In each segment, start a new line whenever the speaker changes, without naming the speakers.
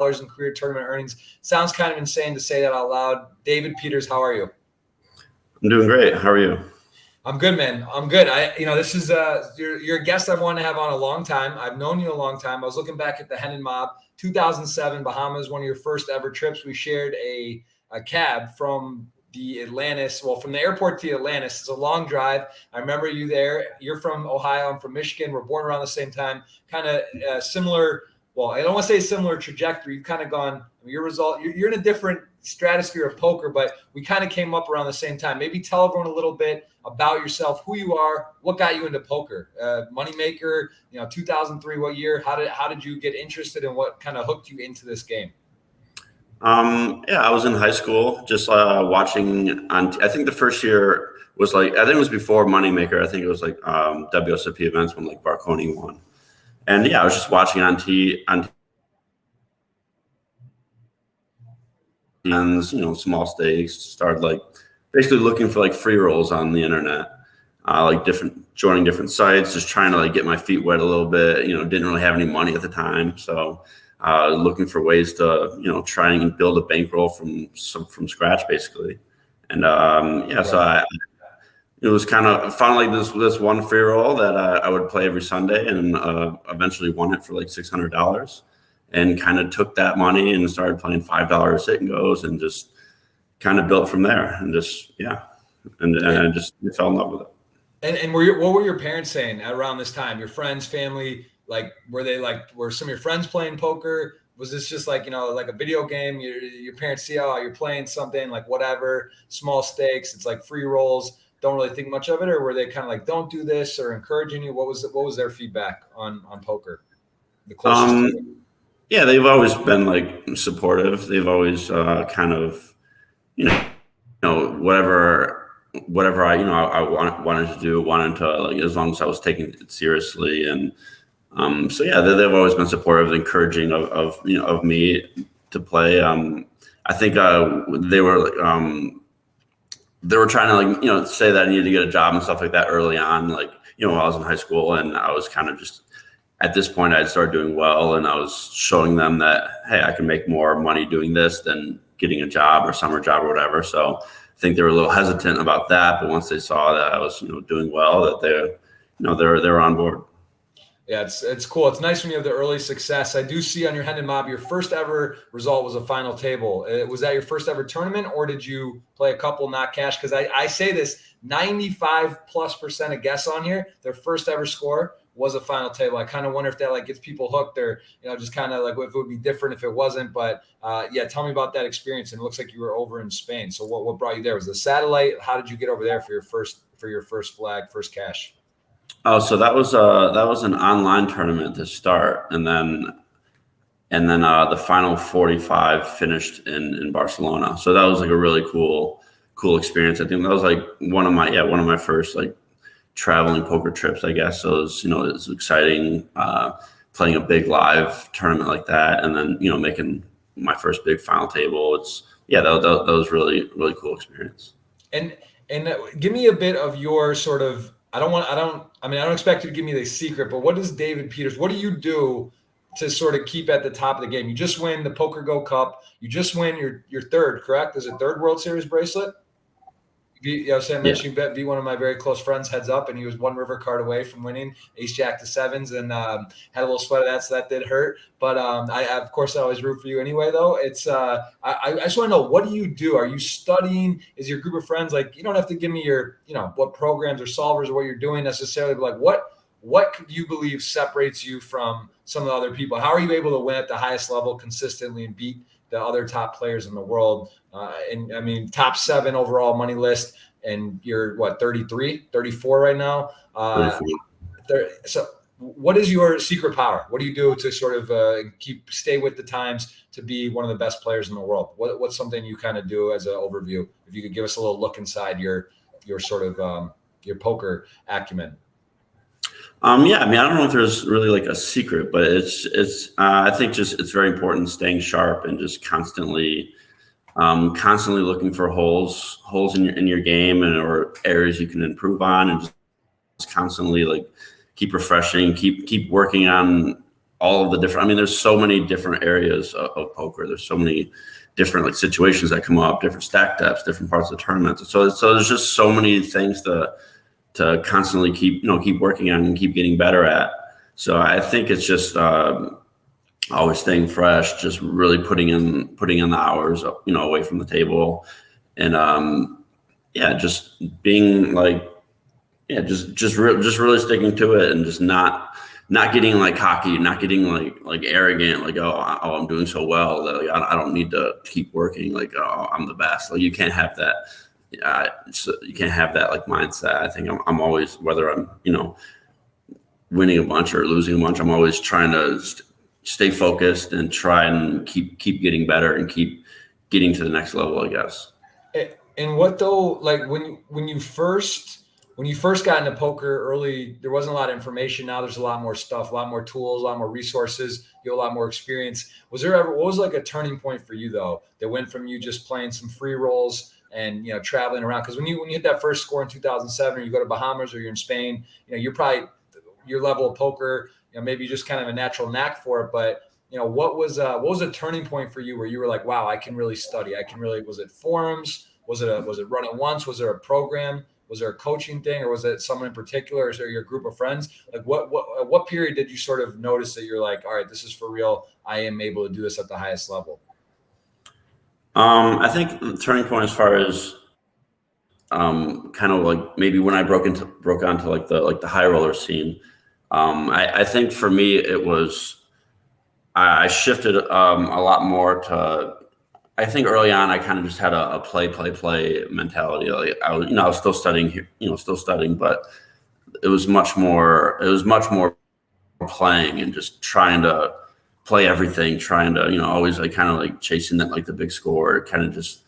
in career tournament earnings. Sounds kind of insane to say that out loud. David Peters, how are you?
I'm doing great. How are you?
I'm good, man. I'm good. This is you're a guest I've wanted to have on a long time. I've known you a long time. I was looking back at the Hendon Mob, 2007 Bahamas, one of your first ever trips. We shared a cab from the Atlantis, from the airport to Atlantis. It's a long drive. I remember you there. You're from Ohio. I'm from Michigan. We're born around the same time. Kind of similar. Well, I don't want to say similar trajectory. You've kind of gone. Your result. You're in a different stratosphere of poker, but we kind of came up around the same time. Maybe tell everyone a little bit about yourself, who you are, what got you into poker, moneymaker. 2003. What year? How did you get interested, and what kind of hooked you into this game?
I was in high school, just watching on. I think the first year was I think it was before Moneymaker. I think it was WSOP events when Barconi won, and I was just watching on small stakes. Started basically looking for free rolls on the internet, joining different sites, just trying to get my feet wet a little bit. Didn't really have any money at the time, so. Looking for ways to, try and build a bankroll from scratch, basically. And so it was kind of found this one free roll that I would play every Sunday, and eventually won it for $600, and kind of took that money and started playing $5 sit and goes, and just kind of built from there, and I just fell in love with it.
And what were your parents saying around this time? Your friends, family? Were some of your friends playing poker? Was this just like a video game? Your parents see how you're playing something, whatever, small stakes, it's like free rolls, don't really think much of it? Or were they kind of don't do this, or encouraging you? What was their feedback on poker? The closest
they've always been supportive. They've always kind of, whatever I wanted to do, as long as I was taking it seriously. And they've always been supportive, encouraging of me to play. I think they were trying to say that I needed to get a job and stuff like that early on, when I was in high school, and I was kind of just at this point I'd started doing well, and I was showing them that, hey, I can make more money doing this than getting a job or summer job or whatever. So I think they were a little hesitant about that, but once they saw that I was doing well, that they're on board.
Yeah, it's cool. It's nice when you have the early success. I do see on your Hendon Mob, your first ever result was a final table. Was that your first ever tournament, or did you play a couple, not cash? Because I say this, 95+% of guests on here, their first ever score was a final table. I kind of wonder if that gets people hooked, or just kind of if it would be different if it wasn't. But tell me about that experience. And it looks like you were over in Spain. So what brought you there? Was the satellite? How did you get over there for your first flag, first cash?
Oh, so that was an online tournament to start, and then the final 45 finished in Barcelona. So that was a really cool experience. I think that was one of my first traveling poker trips, I guess. So it was exciting playing a big live tournament like that, and then making my first big final table. That was really cool experience.
And give me a bit of your sort of. I don't expect you to give me the secret, but what do you do to sort of keep at the top of the game? You just win the Poker Go Cup. You just win your third, correct? Is it third World Series bracelet? I mentioned you beat one of my very close friends heads up, and he was one river card away from winning ace jack to sevens, and had a little sweat of that, so that did hurt. But I of course I always root for you anyway, though. It's I just want to know, what do you do? Are you studying? Is your group of friends you don't have to give me your what programs or solvers or what you're doing necessarily, but what do you believe separates you from some of the other people? How are you able to win at the highest level consistently and beat the other top players in the world? Top 7 overall money list, and you're 33, 34 right now. So what is your secret power? What do you do to sort of stay with the times to be one of the best players in the world? What's something you kind of do as an overview? If you could give us a little look inside your sort of your poker acumen.
I don't know if there's really a secret, but it's I think just it's very important staying sharp and just constantly looking for holes in your game, or areas you can improve on, and just constantly keep refreshing, keep working on all of the different, I mean, there's so many different areas of poker. There's so many different like situations that come up, different stack depths, different parts of the tournament. So there's just so many things to constantly keep working on and keep getting better at. So I think it's just always staying fresh, just really putting in the hours, away from the table, and just being like, just really sticking to it, and just not getting like cocky, not getting like arrogant, like oh I'm doing so well that like, I don't need to keep working, like oh I'm the best. Like you can't have that. You can't have that like mindset. I think I'm always, whether I'm winning a bunch or losing a bunch, I'm always trying to stay focused and try and keep getting better and keep getting to the next level, I guess.
And what though, like when you first got into poker early, there wasn't a lot of information. Now there's a lot more stuff, a lot more tools, a lot more resources. You have a lot more experience. What was like a turning point for you though, that went from you just playing some free rolls and traveling around? Because when you hit that first score in 2007, or you go to Bahamas or you're in Spain, you're probably, your level of poker, maybe just kind of a natural knack for it. But what was a turning point for you where you were like, wow, I can really study. Was it forums? Was it run it once? Was there a program? Was there a coaching thing, or was it someone in particular? Or is there your group of friends? Like what period did you sort of notice that you're like, all right, this is for real. I am able to do this at the highest level?
I think the turning point, as far as kind of like maybe when I broke onto like the high roller scene. I think for me it was, I shifted a lot more to, I think early on I kind of just had a play mentality. Like I was still studying here, but it was much more playing and just trying to play everything, trying to always like kind of like chasing that, like the big score, kind of just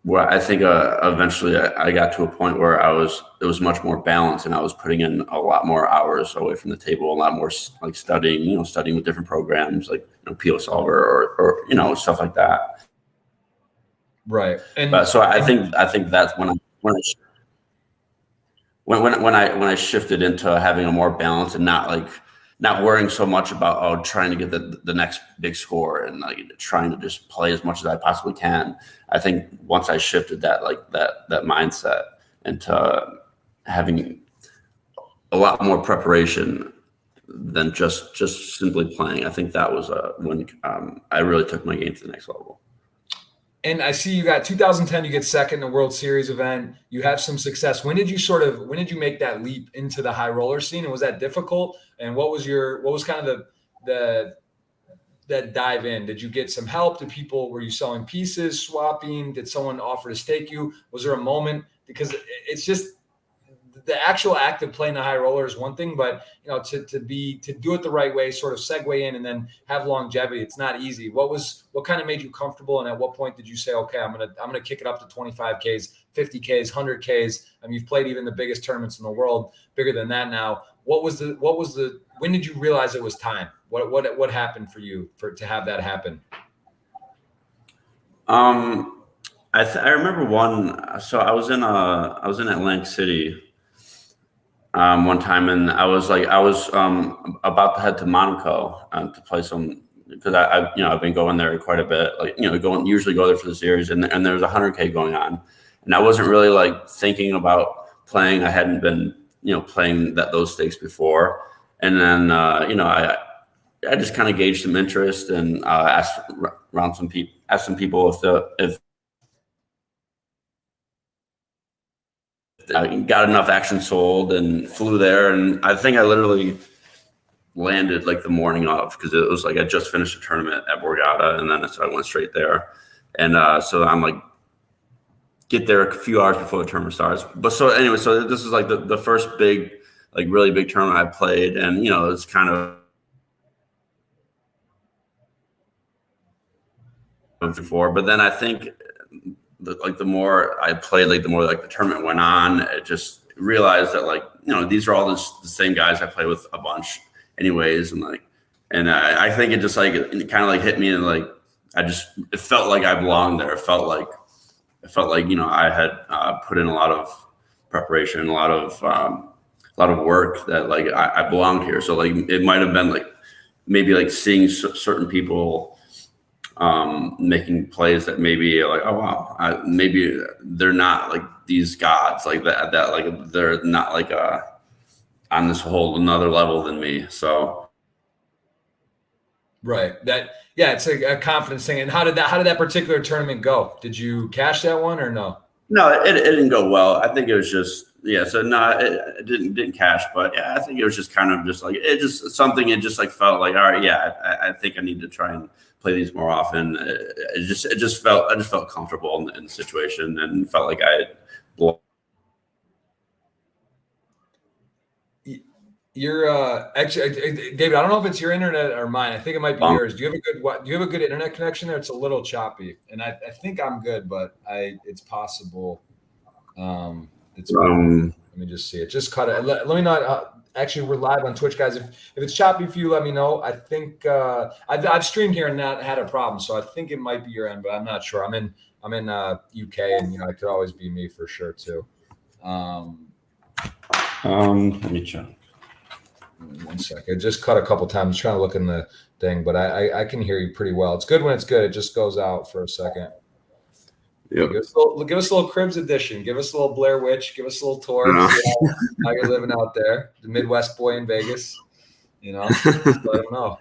where I think eventually I got to a point where it was much more balanced, and I was putting in a lot more hours away from the table, a lot more like studying with different programs like PO Solver or stuff like that.
Right.
And so I think that's when I shifted into having a more balance and not worrying so much about trying to get the next big score and like trying to just play as much as I possibly can. I think once I shifted that mindset into having a lot more preparation than just simply playing, I think that was when I really took my game to the next level.
And I see you got 2010, you get second in the World Series event. You have some success. When did you make that leap into the high roller scene? And was that difficult? And what was kind of that dive in? Did you get some help? Were you selling pieces, swapping? Did someone offer to stake you? Was there a moment? Because it's just, the actual act of playing the high roller is one thing, but to do it the right way, sort of segue in and then have longevity, it's not easy. What kind of made you comfortable, and at what point did you say, okay, I'm gonna kick it up to 25Ks, 50Ks, 100Ks? I mean, you've played even the biggest tournaments in the world, bigger than that now. When did you realize it was time? What happened for you to have that happen?
I remember one. So I was in Atlantic City one time, and I was about to head to Monaco to play some, because I've been going there quite a bit, usually go there for the series, and there was 100K going on, and I wasn't really like thinking about playing. I hadn't been playing those stakes before, and then I just kind of gauged some interest and asked some people if I got enough action sold, and flew there. And I think I literally landed like the morning of, because it was like I just finished a tournament at Borgata, and then so I went straight there. And so I'm like, get there a few hours before the tournament starts. But so anyway, so this is like the first big, like really big tournament I played, and it's kind of before. But then I think the more I played, like the more like the tournament went on, I just realized that these are all the same guys I play with a bunch anyways, and I think it just it kind of like hit me, and like it felt like I belonged there. It felt like I had put in a lot of preparation, a lot of work, that like I belonged here. So like it might have been like maybe like seeing certain people making plays that maybe like, oh wow, maybe they're not like these gods like that like they're not like on this whole another level than me. So
Right. Yeah, it's a confidence thing. And how did that particular tournament go? Did you cash that one or no?
no, it didn't go well. I think it was just so no, it didn't cash, but yeah, I think it was just kind of just like it just like felt like all right, yeah, I think I need to try and play these more often. I just felt comfortable in the situation and felt like I had.
You're actually, David. I don't know if it's your internet or mine. I think it might be yours. Do you have a good internet connection there? It's a little choppy, and I think I'm good, but it's possible. Let me just see it. Just cut it. Let me not. Actually, we're live on Twitch, guys. If it's choppy for you, let me know. I think I've streamed here and not had a problem, so I think it might be your end, but I'm not sure. I'm in UK, and it could always be me for sure too.
Let me check.
1 second. Just cut a couple times. Trying to look in the thing, but I can hear you pretty well. It's good when it's good. It just goes out for a second.
Yep.
Give us a little Cribs edition. Give us a little Blair Witch. Give us a little tour. How you're living out there, the Midwest boy in Vegas. Just let them know.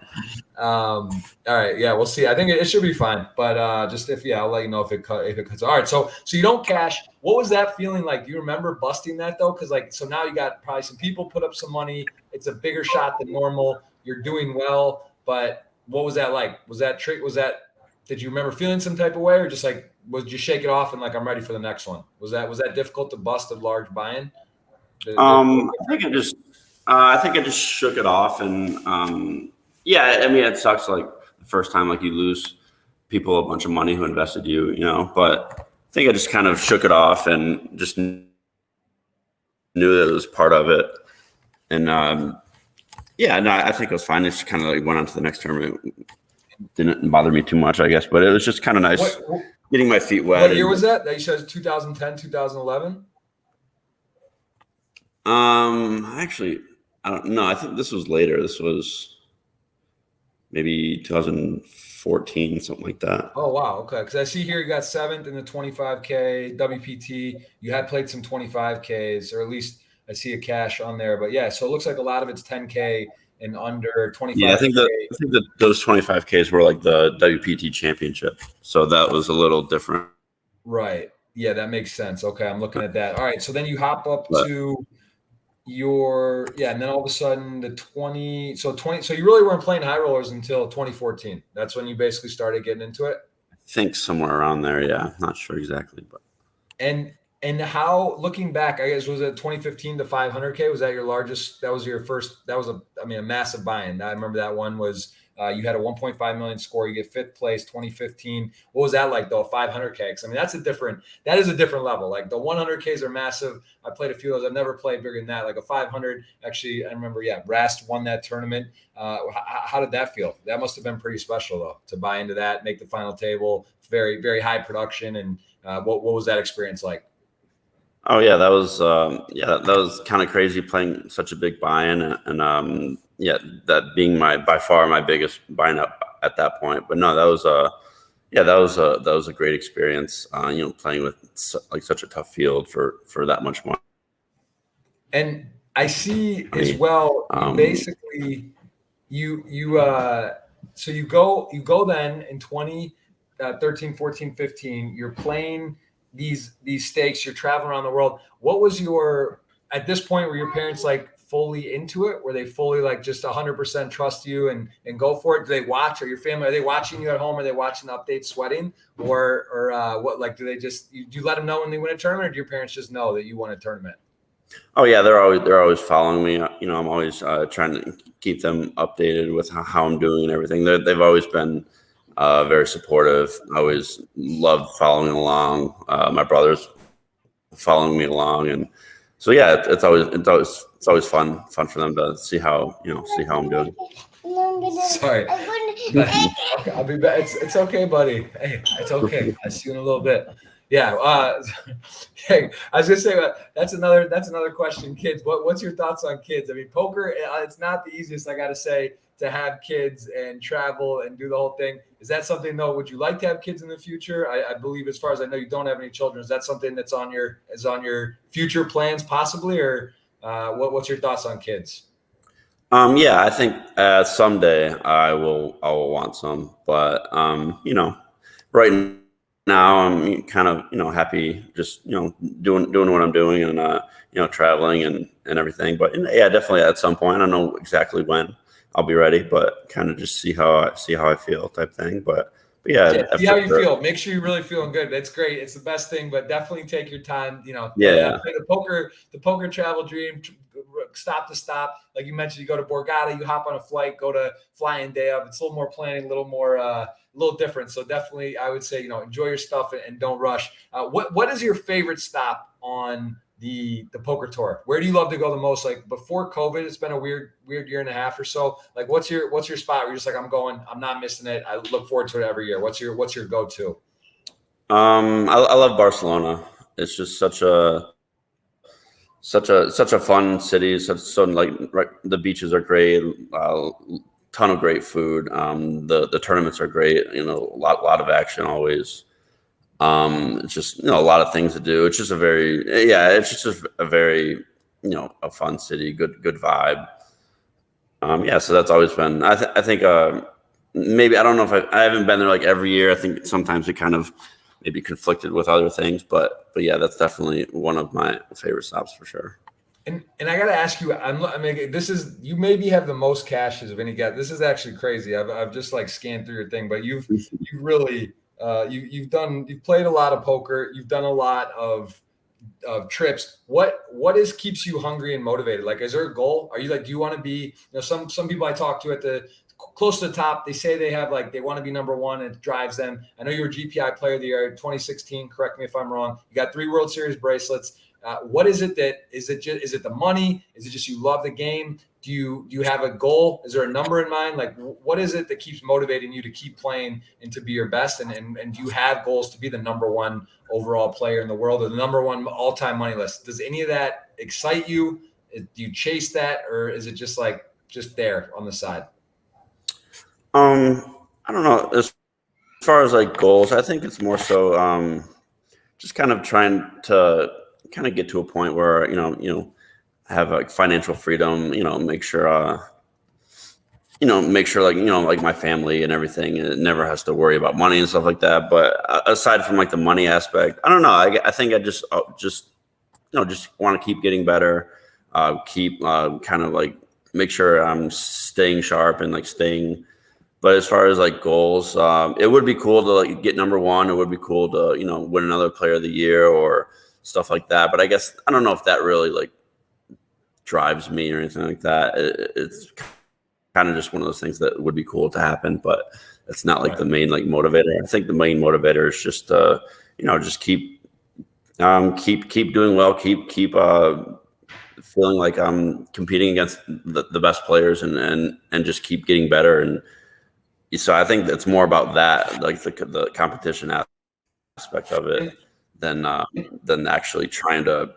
All right, yeah, we'll see. I think it should be fine, but I'll let you know if it cuts. All right, so you don't cash. What was that feeling like? Do you remember busting that though? Because so now you got probably some people put up some money. It's a bigger shot than normal. You're doing well, but what was that like? Did you remember feeling some type of way, or just like would you shake it off and like I'm ready for the next one? Was that difficult to bust a large buy-in?
I think I just shook it off, and I mean it sucks like the first time like you lose people a bunch of money who invested but I think I just kind of shook it off and just knew that it was part of it, and I think it was fine. It just kind of like went on to the next tournament. Didn't bother me too much, I guess, but it was just kind of nice getting my feet wet.
What year was that? That you said 2010, 2011?
Actually, I don't know. I think this was later. This was maybe 2014, something like that.
Oh, wow. Okay. Because I see here you got 7th in the 25K WPT. You had played some 25Ks, or at least I see a cash on there. But yeah, so it looks like a lot of it's 10K and under 25K.
Yeah, I think that those 25Ks were like the WPT championship. So that was a little different.
Right. Yeah, that makes sense. Okay, I'm looking at that. All right. So then you hop up to and then all of a sudden the 20. So you really weren't playing high rollers until 2014. That's when you basically started getting into it?
I think somewhere around there. Yeah. Not sure exactly, but.
And how, looking back, I guess, was it 2015 to 500K? Was that your largest? That was your first? That was a massive buy-in. I remember that one was you had a 1.5 million score. You get 5th place, 2015. What was that like though? 500K? Because that is a different level. Like the 100Ks are massive. I played a few of those. I've never played bigger than that. Like a 500. Actually, I remember. Yeah, Rast won that tournament. How did that feel? That must have been pretty special though, to buy into that, make the final table. Very, very high production. And what was that experience like?
Oh yeah, that was that was kind of crazy playing such a big buy-in, and that being by far my biggest buy-in up at that point. But no, that was a great experience. Playing with such a tough field for that much money.
And I see as well. So you go then in 2013, 14, 15. You're playing these stakes, you're traveling around the world. What was at this point, were your parents like fully into it? Were they fully like just 100% trust you and go for it? Do they watch, or your family, are they watching you at home? Are they watching the updates, sweating, or what? Like, do you let them know when they win a tournament, or do your parents just know that you won a tournament?
Oh yeah, they're always following me. I'm always trying to keep them updated with how I'm doing and everything. They've always been very supportive. I always loved following along. My brother's following me along, and so yeah, it's always fun for them to see how I'm doing.
Sorry, I'll be back. It's okay, buddy. Hey, it's okay. I'll see you in a little bit. Yeah. Hey, I was gonna say that's another question. Kids, what's your thoughts on kids? I mean, poker, it's not the easiest, I gotta say, to have kids and travel and do the whole thing. Is that something though? Would you like to have kids in the future? I believe, as far as I know, you don't have any children. Is that something that's on your future plans possibly, or what's your thoughts on kids?
Yeah, I think someday I will want some, but right now I'm kind of happy just doing what I'm doing and traveling and everything. But yeah, definitely at some point. I don't know exactly when I'll be ready, but kind of just see how I feel type thing. But yeah,
See how you feel. Make sure you're really feeling good. That's great. It's the best thing, but definitely take your time.
Yeah.
Play the poker travel dream, stop to stop. Like you mentioned, you go to Borgata, you hop on a flight, go to flying day of. It's a little more planning, a little more, a little different. So definitely, I would say, enjoy your stuff and don't rush. What is your favorite stop on the poker tour? Where do you love to go the most? Like before COVID, it's been a weird year and a half or so. Like what's your spot where you're just like, I'm not missing it. I look forward to it every year. What's your go-to?
I love Barcelona. It's just such a fun city. The beaches are great. Ton of great food. The tournaments are great. A lot of action always. It's just a lot of things to do. It's just it's just a very a fun city. Good vibe. So that's always been. I think maybe I don't know if I haven't been there like every year. I think sometimes it kind of maybe conflicted with other things, but yeah, that's definitely one of my favorite stops for sure.
And I got to ask you, you maybe have the most caches of any guy. This is actually crazy. I've just like scanned through your thing, but you've really you've played a lot of poker. You've done a lot of trips. What keeps you hungry and motivated? Like, is there a goal? Are you like, do you want to be, some people I talk to at the close to the top, they say they have they want to be number one and it drives them. I know you were GPI player of the year 2016. Correct me if I'm wrong. You got 3 World Series bracelets. What is it is it the money? Is it just you love the game? Do you have a goal? Is there a number in mind? Like, what is it that keeps motivating you to keep playing and to be your best? And do you have goals to be the number one overall player in the world or the number one all-time money list? Does any of that excite you? Do you chase that, or is it just there on the side?
I don't know. As far as like goals, I think it's more so just kind of trying to kind of get to a point where have like financial freedom. Make sure like my family and everything, and it never has to worry about money and stuff like that. But aside from like the money aspect, I don't know. I think I just want to keep getting better. Keep kind of like make sure I'm staying sharp and like staying. But as far as like goals, it would be cool to like get number one. It would be cool to win another player of the year or stuff like that. But I guess I don't know if that really like drives me or anything like that. It's kind of just one of those things that would be cool to happen, but it's not like the main like motivator. I think the main motivator is just just keep doing well, keep feeling like I'm competing against the best players and just keep getting better. And so I think it's more about that, like the competition aspect of it than actually trying to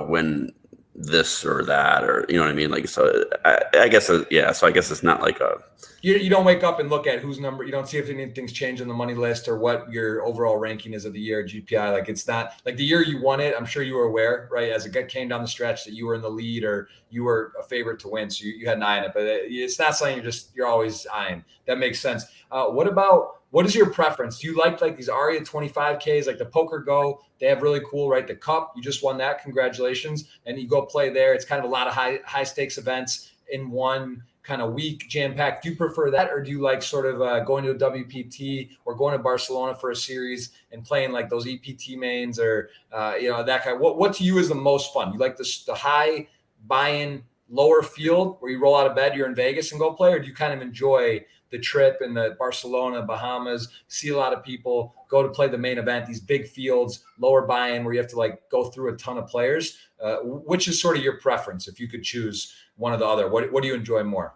win this or that, or you know what I mean? Like, so I guess yeah. So I guess it's not like a.
You don't wake up and look at who's number. You don't see if anything's changed on the money list or what your overall ranking is of the year GPI. Like, it's not like the year you won it. I'm sure you were aware, right? As it came down the stretch that you were in the lead or you were a favorite to win. So you had an eye on it, but it's not something you're always eyeing. That makes sense. What is your preference? Do you like these Aria 25Ks, like the Poker Go? They have really cool, right? The Cup, you just won that. Congratulations. And you go play there. It's kind of a lot of high stakes events in one kind of week, jam-packed. Do you prefer that, or do you like sort of going to a WPT or going to Barcelona for a series and playing like those EPT mains or that kind of, what to you is the most fun? You like the high buy-in, lower field where you roll out of bed, you're in Vegas and go play, or do you kind of enjoy the trip in the Barcelona, Bahamas, see a lot of people, go to play the main event, these big fields, lower buy-in where you have to like go through a ton of players? Which is sort of your preference if you could choose one or the other? What do you enjoy more?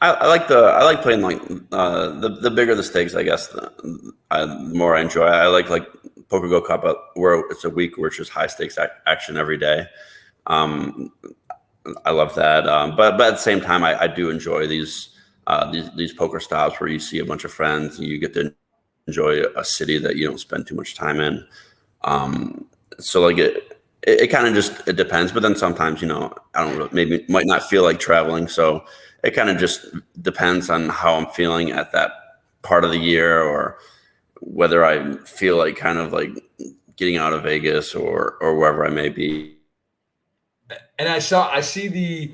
I like playing like the bigger the stakes, I guess, the more I enjoy. I like PokerGo Cup where it's a week where it's just high stakes action every day. I love that. But at the same time, I do enjoy these poker stops where you see a bunch of friends and you get to enjoy a city that you don't spend too much time in. So like it kind of just, it depends. But then sometimes, you know, I don't know, maybe might not feel like traveling. So it kind of just depends on how I'm feeling at that part of the year, or whether I feel like kind of like getting out of Vegas or wherever I may be.
And I see the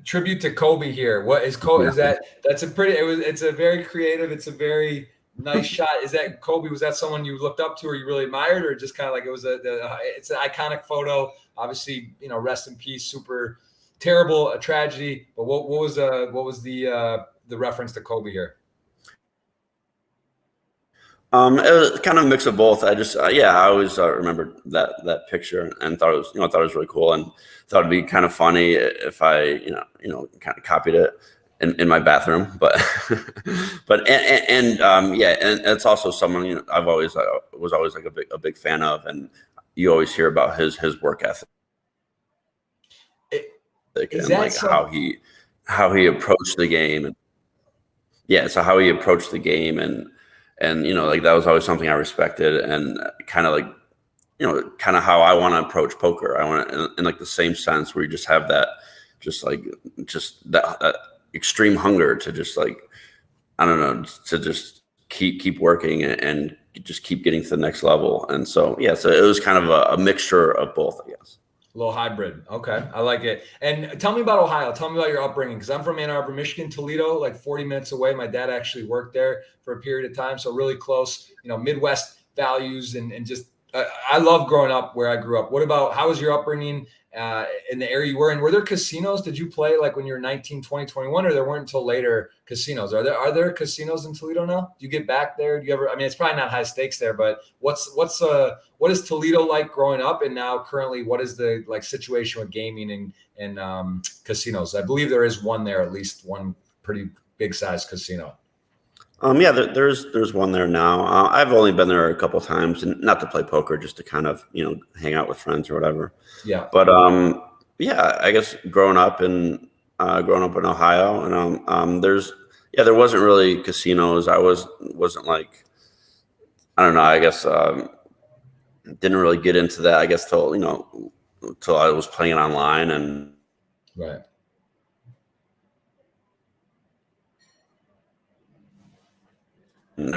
tribute to Kobe here. What is Kobe?
Yeah.
Is that's a pretty? It's a very creative. It's a very nice shot. Is that Kobe? Was that someone you looked up to or you really admired, or just kind of like it was it's an iconic photo? Obviously, you know, rest in peace. Super terrible, a tragedy. But what was the reference to Kobe here?
It was kind of a mix of both. I just, yeah, I always remembered that picture and thought it was really cool, and thought it'd be kind of funny if I, kind of copied it in my bathroom. But, yeah, and it's also someone, you know, I've always was always like a big fan of, and you always hear about his work ethic and like how he approached the game, and yeah, so how he approached the game, and you know, like that was always something I respected, and kind of like, you know, kind of how I want to approach poker. I want to in like the same sense where you just have that, just that extreme hunger to just like, I don't know, to just keep working and just keep getting to the next level. And so yeah, so it was kind of a mixture of both, I guess.
A little hybrid. Okay. I like it. And tell me about Ohio. Tell me about your upbringing. Because I'm from Ann Arbor, Michigan, Toledo, like 40 minutes away. My dad actually worked there for a period of time. So really close, you know, Midwest values and just, I love growing up where I grew up. What about, how was your upbringing in the area you were in? Were there casinos? Did you play like when you were 19, 20, 21, or there weren't until later casinos? Are there casinos in Toledo now? Do you get back there? Do you ever, I mean, it's probably not high stakes there, but what is Toledo like growing up? And now currently, what is the like situation with gaming and casinos? I believe there is one there, at least one pretty big size casino.
Yeah, there's one there now. I've only been there a couple of times, and not to play poker, just to kind of, you know, hang out with friends or whatever.
Yeah.
But yeah, I guess growing up in Ohio, and there wasn't really casinos. Wasn't like, I don't know. I guess didn't really get into that. I guess till I was playing online, and
Right.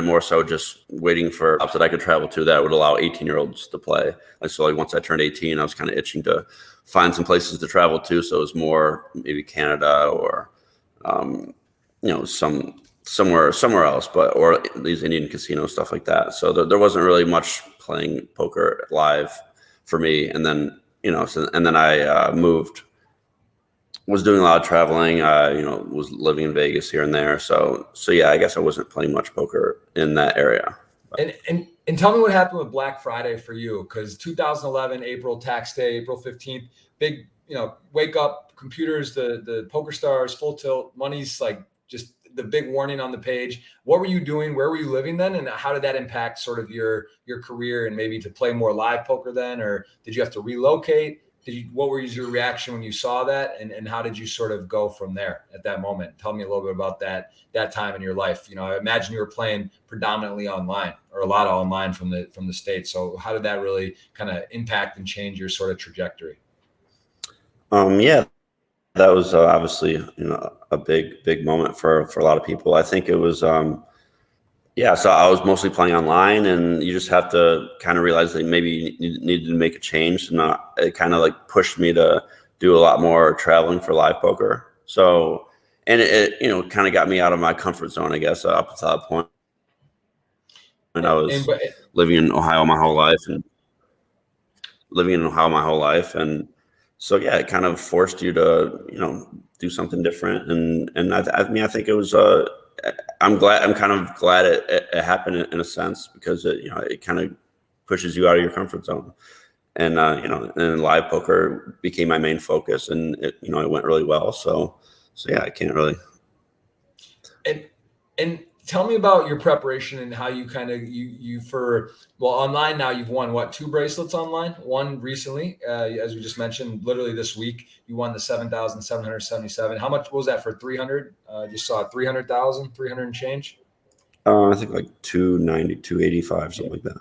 more so just waiting for clubs that I could travel to that would allow 18-year-olds to play. Like, so like once I turned 18, I was kind of itching to find some places to travel to. So it was more maybe Canada or, somewhere else, or these Indian casinos, stuff like that. So there wasn't really much playing poker live for me. And then, and then I moved, was doing a lot of traveling, was living in Vegas here and there. So yeah, I guess I wasn't playing much poker in that area.
And tell me what happened with Black Friday for you, because 2011, April tax day, April 15th, big, wake up, computers, the poker stars, full tilt, money's like just the big warning on the page. What were you doing? Where were you living then? And how did that impact sort of your career and maybe to play more live poker then? Or did you have to relocate? What was your reaction when you saw that, and how did you sort of go from there at that moment? Tell me a little bit about that time in your life. I imagine you were playing predominantly online, or a lot of online from the States. So how did that really kind of impact and change your sort of trajectory?
Yeah, that was obviously a big moment for a lot of people. I think it was yeah, so I was mostly playing online, and you just have to kind of realize that maybe you needed to make a change. And it kind of like pushed me to do a lot more traveling for live poker. So, and it kind of got me out of my comfort zone, I guess, up to that point. And I was living in Ohio my whole life, and so yeah, it kind of forced you to do something different. And I think it was I'm kind of glad it happened in a sense, because it kind of pushes you out of your comfort zone. And and live poker became my main focus, and it went really well. So yeah, I can't really.
And tell me about your preparation and how you kind of online now you've won what, 2 bracelets online, one recently, as we just mentioned, literally this week you won the 7,777. How much was that for 300? Just saw 300,000, 300 and change.
I think like 290, 285, something like that.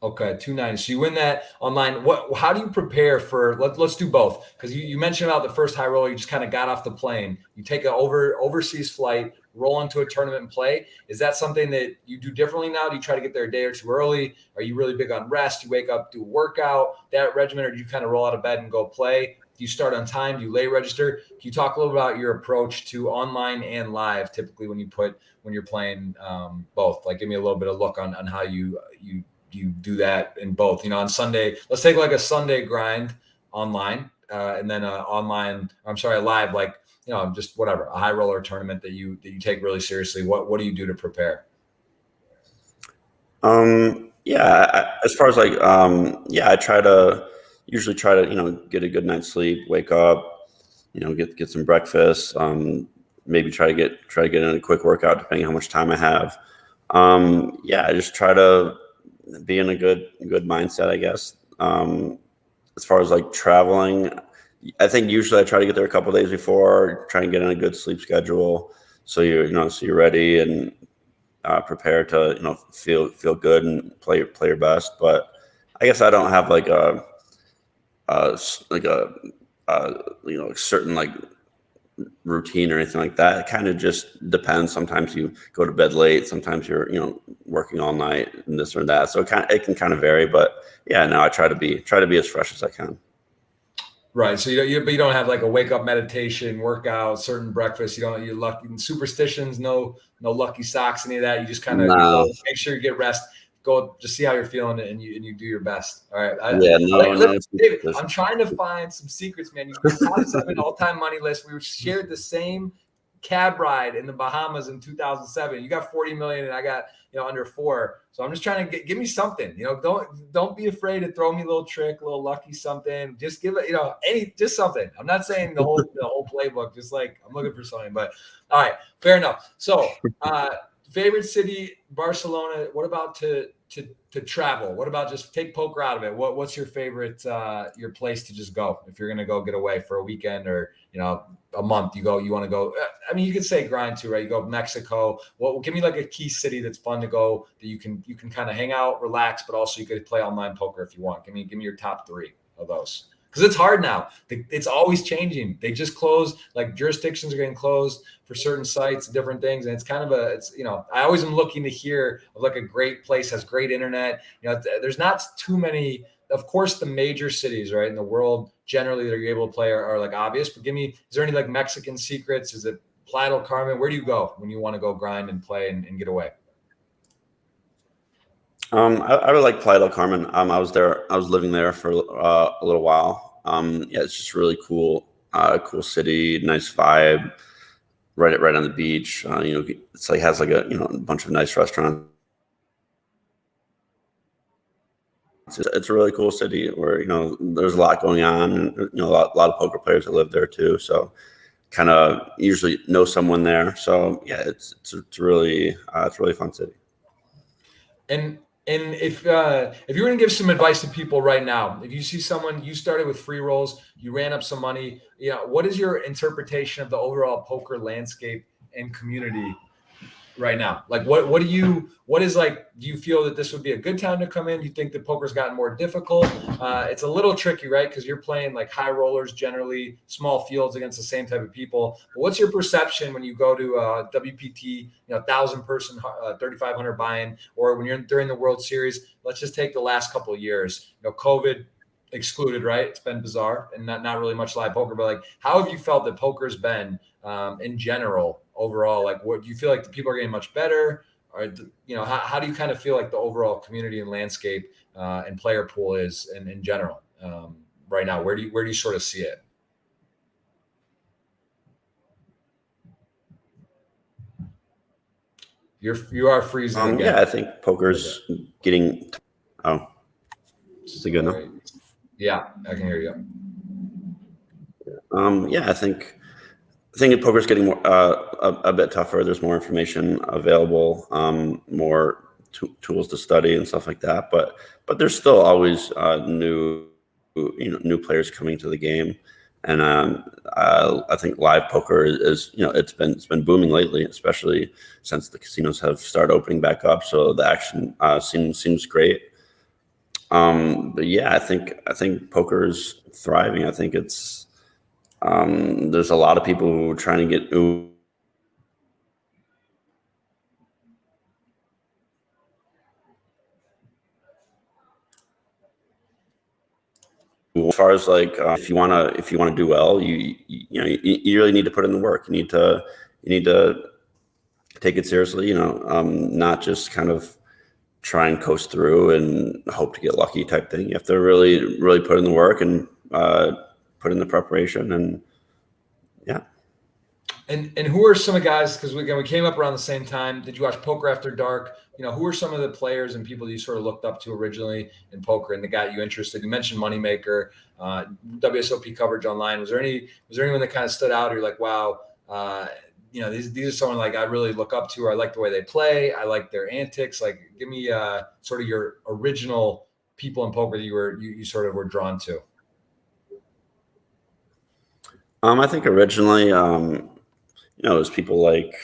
Okay, 290. So you win that online. How do you prepare for? Let's do both, because you mentioned about the first high roller. You just kind of got off the plane. You take an overseas flight, roll into a tournament and play. Is that something that you do differently now? Do you try to get there a day or two early? Are you really big on rest? You wake up, do a workout, that regimen, or do you kind of roll out of bed and go play? Do you start on time? Do you lay register? Can you talk a little about your approach to online and live? Typically, when you're playing both, like give me a little bit of look on how you do that in both. On Sunday, let's take like a Sunday grind online, and then a live, like, just whatever, a high roller tournament that you take really seriously. What do you do to prepare?
As far as like, I usually try to, get a good night's sleep, wake up, get some breakfast, maybe try to get in a quick workout depending on how much time I have. I just try to be in a good mindset, I guess. As far as like traveling, I think usually I try to get there a couple days before, try and get in a good sleep schedule, so you're ready and prepared to feel good and play your best. But I guess I don't have like a certain like routine or anything like that. It kind of just depends. Sometimes you go to bed late, sometimes you're working all night and this or that, so it can kind of vary. But I try to be as fresh as I can.
Right. So but you don't have like a wake up meditation, workout, certain breakfast. You're lucky superstitions, no lucky socks, any of that. You just kind of
No.
make sure you get rest, go just see how you're feeling, and you do your best. All right. David, I'm trying to find some secrets, man. You're top 7 all-time money list. We shared the same cab ride in the Bahamas in 2007. You got 40 million and I got under 4. So I'm just trying to give me something. Don't be afraid to throw me a little trick, a little lucky something. Just give it, just something. I'm not saying the whole playbook. Just like I'm looking for something. But all right, fair enough. So favorite city, Barcelona. What about to travel? What about just take poker out of it? What's your favorite your place to just go if you're gonna go get away for a weekend or a month? You want to go. I mean, you could say grind too, right? You go Mexico. Well, give me like a key city that's fun to go that you can kind of hang out, relax, but also you could play online poker if you want. Give me your top 3 of those. Because it's hard now. It's always changing. They just closed, like jurisdictions are getting closed for certain sites, different things. And it's kind of I always am looking to hear of like a great place, has great internet. There's not too many, of course, the major cities, right, in the world generally that you're able to play are like obvious. But is there any like Mexican secrets? Is it Playa del Carmen? Where do you go when you want to go grind and play and get away?
I really like Playa del Carmen. I was living there for a little while. It's just really cool, cool city, nice vibe, right on the beach. It's like has like a bunch of nice restaurants. It's a really cool city where there's a lot going on, and a lot of poker players that live there too. So kind of usually know someone there. So it's really fun city.
And if you're going to give some advice to people right now, if you see someone, you started with free rolls, you ran up some money, what is your interpretation of the overall poker landscape and community right now? Like what is like, do you feel that this would be a good time to come in? Do you think that poker's gotten more difficult? It's a little tricky, right? Because you're playing like high rollers, generally small fields against the same type of people. But what's your perception when you go to WPT, 1,000 person, 3,500 buy-in, or when you're during the World Series? Let's just take the last couple of years, COVID excluded, right? It's been bizarre and not really much live poker, but like, how have you felt that poker's been in general overall? Like, what do you feel like the people are getting much better? Or, how do you kind of feel like the overall community and landscape and player pool is in general right now? Where do you sort of see it? You are freezing again.
I think poker's getting. Oh, is it good now?
Yeah, I can hear you.
I think I think poker's getting more a bit tougher. There's more information available, more tools to study and stuff like that. But there's still always new players coming to the game, and I think live poker is it's been booming lately, especially since the casinos have started opening back up. So the action seems great. But yeah, I think poker is thriving. I think it's there's a lot of people who are trying to get as far as like if you want to do well, you really need to put in the work. You need to take it seriously. Not just kind of try and coast through and hope to get lucky type thing. You have to really put in the work and put in the preparation, and yeah.
And who are some of the guys, because we came up around the same time. Did you watch Poker After Dark? Who are some of the players and people that you sort of looked up to originally in poker and that got you interested? You mentioned Moneymaker, WSOP coverage online. Was there anyone that kind of stood out, or you're like, wow, these are someone like I really look up to, or I like the way they play, I like their antics? Like, give me sort of your original people in poker that you sort of were drawn to.
I think originally, it was people like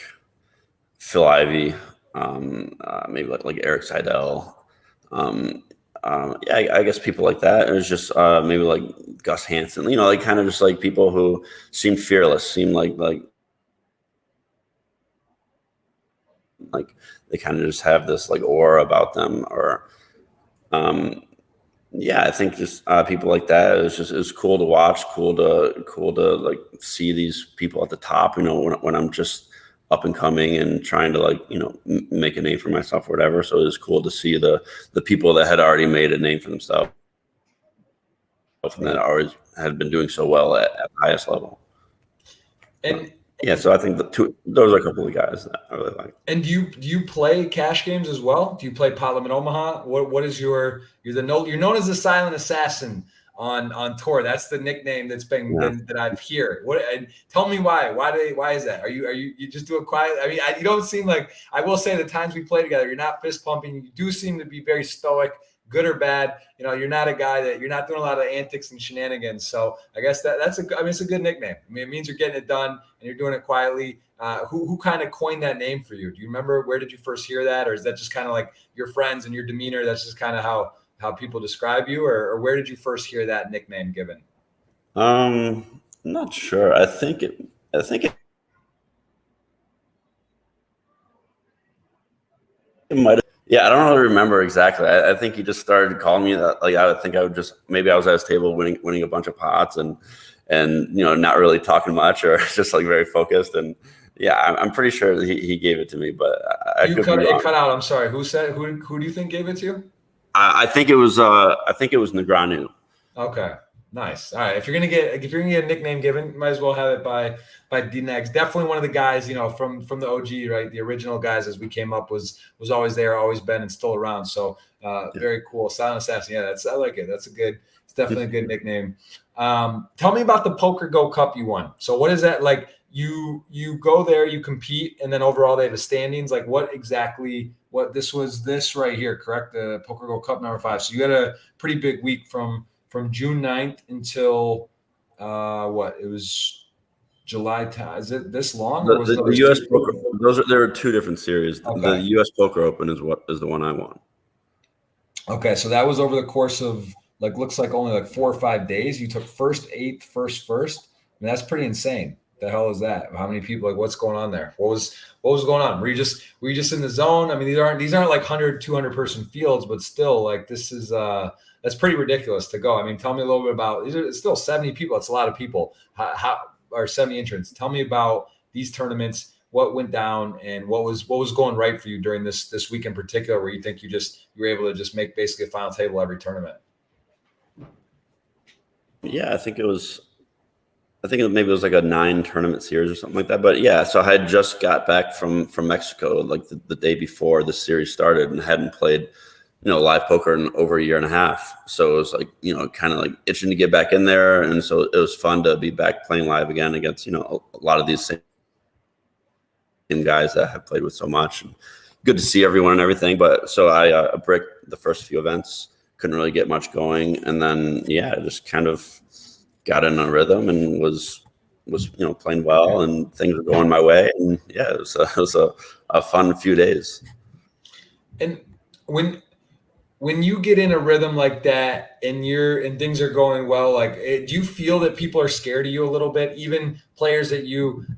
Phil Ivey, maybe like Eric Seidel. Yeah, I guess people like that. It was just maybe like Gus Hansen, like kind of just like people who seemed fearless, seemed like they kind of just have this like aura about them, or yeah, I think just people like that. It was cool to watch, cool to like see these people at the top. When I'm just up and coming and trying to like make a name for myself or whatever. So it was cool to see the people that had already made a name for themselves and that always had been doing so well at the highest level.
And
yeah, so I think those are a couple of guys that I really like.
And do you play cash games as well? Do you play Parliament Omaha? What is you're known as the silent assassin on tour. That's the nickname that's been that I've heard. Tell me why? Why is that? Are you just do it quiet? I mean, you don't seem like, I will say the times we play together, you're not fist pumping. You do seem to be very stoic, good or bad. You're not a guy that you're not doing a lot of antics and shenanigans. So I guess it's a good nickname. I mean, it means you're getting it done and you're doing it quietly. Who kind of coined that name for you? Do you remember where did you first hear that? Or is that just kind of like your friends and your demeanor? That's just kind of how people describe you, or where did you first hear that nickname given?
I'm not sure. I think it might have. Yeah, I don't really remember exactly. I think he just started calling me that. Like, I would think maybe I was at his table winning a bunch of pots and not really talking much, or just like very focused. And yeah, I'm pretty sure that he gave it to me, but
it cut out. I'm sorry. Who do you think gave it to you?
I think it was Negreanu.
Okay. Nice. All right. If you're gonna get a nickname given, might as well have it by D-Negs. Definitely one of the guys, from the OG, right? The original guys as we came up was always there, always been, and still around. So very cool. Silent Assassin. Yeah, I like it. It's definitely a good nickname. Tell me about the Poker Go Cup you won. So what is that like? You go there, you compete, and then overall they have a standings. Like what was this right here, correct? The Poker Go Cup number 5. So you had a pretty big week from June 9th until it was July 10th. Is it this long?
Or was the US Poker? There are two different series. Okay. The US Poker Open is the one I won.
Okay, so that was over the course of looks like only 4 or 5 days. You took first, 8th, first. I mean, that's pretty insane. The hell is that? How many people? What's going on there? What was going on? Were you just in the zone? I mean, these aren't like 100, 200 person fields, but still, this is that's pretty ridiculous to go. I mean, tell me a little bit about. It's still 70 people. It's a lot of people. Or 70 entrants. Tell me about these tournaments. What went down, and what was going right for you during this week in particular, where you think you were able to just make basically a final table every tournament?
Yeah, I think maybe it was like a 9 tournament series or something like that. But yeah, so I had just got back from Mexico the day before the series started, and hadn't played live poker in over a year and a half. So it was like, kind of like itching to get back in there. And so it was fun to be back playing live again against, a lot of these same guys that I have played with so much. And good to see everyone and everything. But so I bricked the first few events, couldn't really get much going. And then, just kind of got in a rhythm and was playing well, and things were going my way. And it was a fun few days.
And when you get in a rhythm like that and things are going well, like, do you feel that people are scared of you a little bit? Even players that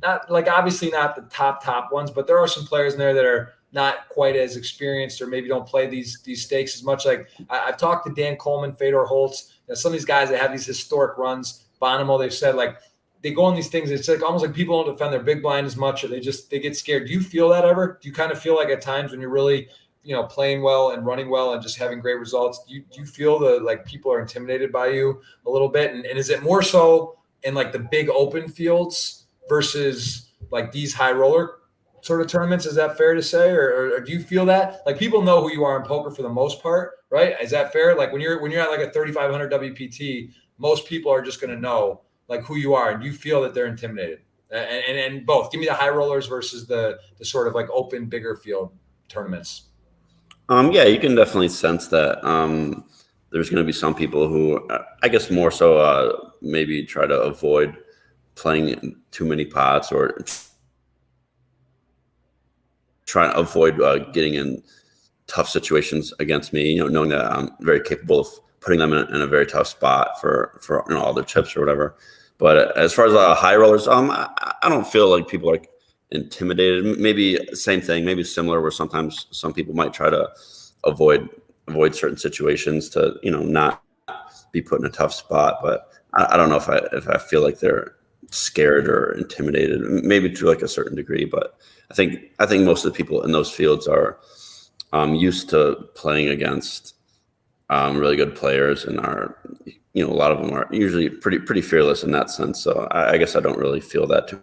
not like, obviously not the top ones, but there are some players in there that are not quite as experienced or maybe don't play these stakes as much. Like I've talked to Dan Coleman, Fedor Holtz, some of these guys that have these historic runs, Bonomo, they've said like they go on these things. It's like almost like people don't defend their big blind as much, or they get scared. Do you feel that ever? Do you kind of feel like at times when you're really playing well and running well and just having great results, do you feel like people are intimidated by you a little bit? And is it more so in like the big open fields versus like these high roller sort of tournaments? Is that fair to say? Or do you feel that like people know who you are in poker for the most part, right? Is that fair? Like when you're at like a 3,500 WPT, most people are just going to know like who you are. And do you feel that they're intimidated? And both, give me the high rollers versus the sort of like open, bigger field tournaments.
You can definitely sense that there's going to be some people who, I guess more so, maybe try to avoid playing too many pots or trying to avoid getting in tough situations against me, knowing that I'm very capable of putting them in a very tough spot for all their chips or whatever. But as far as high rollers, I don't feel like people are intimidated. Maybe same thing, maybe similar, where sometimes some people might try to avoid certain situations to not be put in a tough spot. But I don't know if I feel like they're scared or intimidated, maybe to like a certain degree. But I think most of the people in those fields are used to playing against really good players, and are a lot of them are usually pretty fearless in that sense. So I guess I don't really feel that too.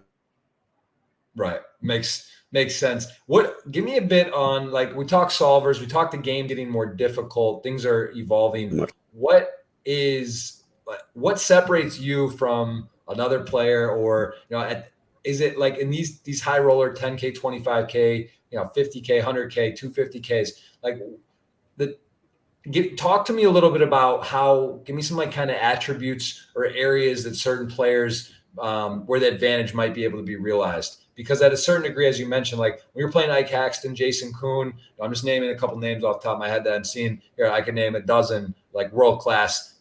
Right. Makes sense. Give me a bit on, like, we talk solvers, we talk the game getting more difficult, things are evolving. What separates you from another player? Or, is it like in these high roller 10K, 25K, 50K, 100K, 250Ks, like talk to me a little bit about give me some like kind of attributes or areas that certain players where the advantage might be able to be realized. Because at a certain degree, as you mentioned, like when you're playing Ike Haxton, Jason Kuhn, I'm just naming a couple names off the top of my head that I'm seeing here. I can name a dozen like world-class,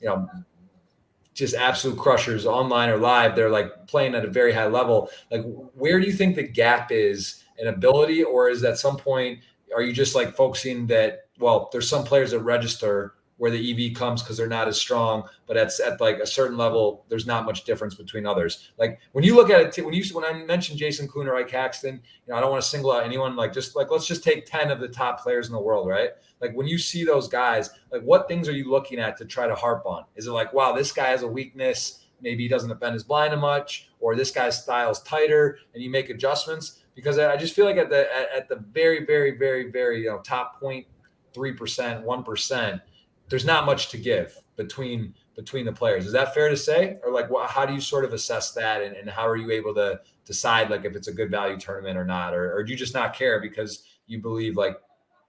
just absolute crushers online or live. They're like playing at a very high level. Like, where do you think the gap is in ability? Or is at some point, are you just like focusing that, well, there's some players that register where the EV comes because they're not as strong, but at like a certain level, there's not much difference between others. Like when you look at it, when I mentioned Jason Kuhn or Ike Haxton, I don't want to single out anyone. Like let's just take 10 of the top players in the world, right? Like when you see those guys, like what things are you looking at to try to harp on? Is it like, wow, this guy has a weakness, maybe he doesn't defend his blind as much, or this guy's style is tighter, and you make adjustments? Because I just feel like at the very, very, very, very top 0.3%, 1%. There's not much to give between the players. Is that fair to say? Or like, how do you sort of assess that, and how are you able to decide like if it's a good value tournament or not? Or do you just not care because you believe like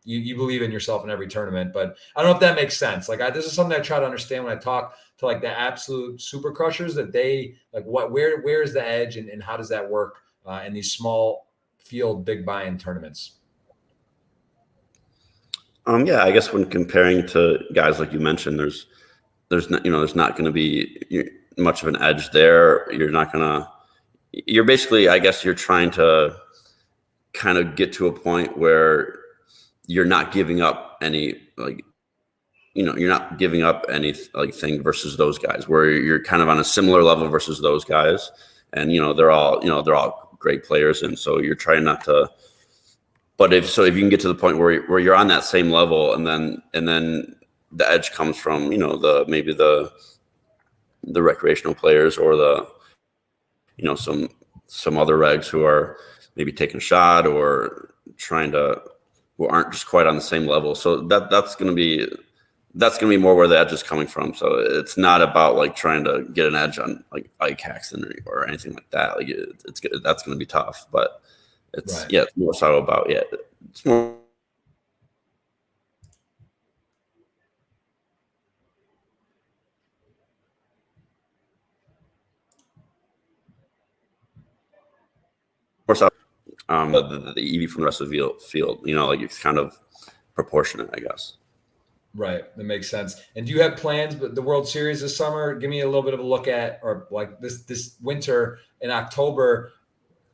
you believe in yourself in every tournament? But I don't know if that makes sense. Like this is something I try to understand when I talk to like the absolute super crushers, that they like where is the edge, and how does that work in these small field big buy-in tournaments?
I guess when comparing to guys like you mentioned, there's not going to be much of an edge there. You're basically, I guess you're trying to kind of get to a point where you're not giving up any you're not giving up any like thing versus those guys, where you're kind of on a similar level versus those guys. And, they're all great players. And so you're trying not to. But if you can get to the point where you're on that same level, and then the edge comes from maybe the recreational players, or the some other regs who are maybe taking a shot or trying to who aren't just quite on the same level. So that's going to be more where the edge is coming from. So it's not about like trying to get an edge on like Ike Haxton or anything like that. Like that's going to be tough, but it's
Right.
it's more so about it's more. So, the EV from the rest of the field, like it's kind of proportionate, I guess.
Right. That makes sense. And do you have plans, but the World Series this summer? Give me a little bit of a look at, or like this winter in October.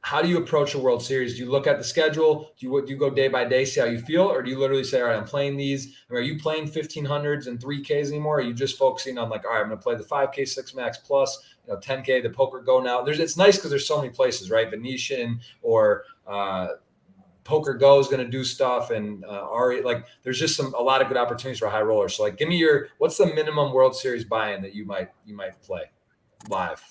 How do you approach a World Series? Do you look at the schedule? Do you go day by day, see how you feel? Or do you literally say, all right, I'm playing these? I mean, are you playing 1500s and 3Ks anymore? Or are you just focusing on like, all right, I'm going to play the 5K, 6 Max plus, 10K, the Poker Go now? It's nice because there's so many places, right? Venetian or Poker Go is going to do stuff, and like there's just a lot of good opportunities for high rollers. So like, give me what's the minimum World Series buy-in that you might play live?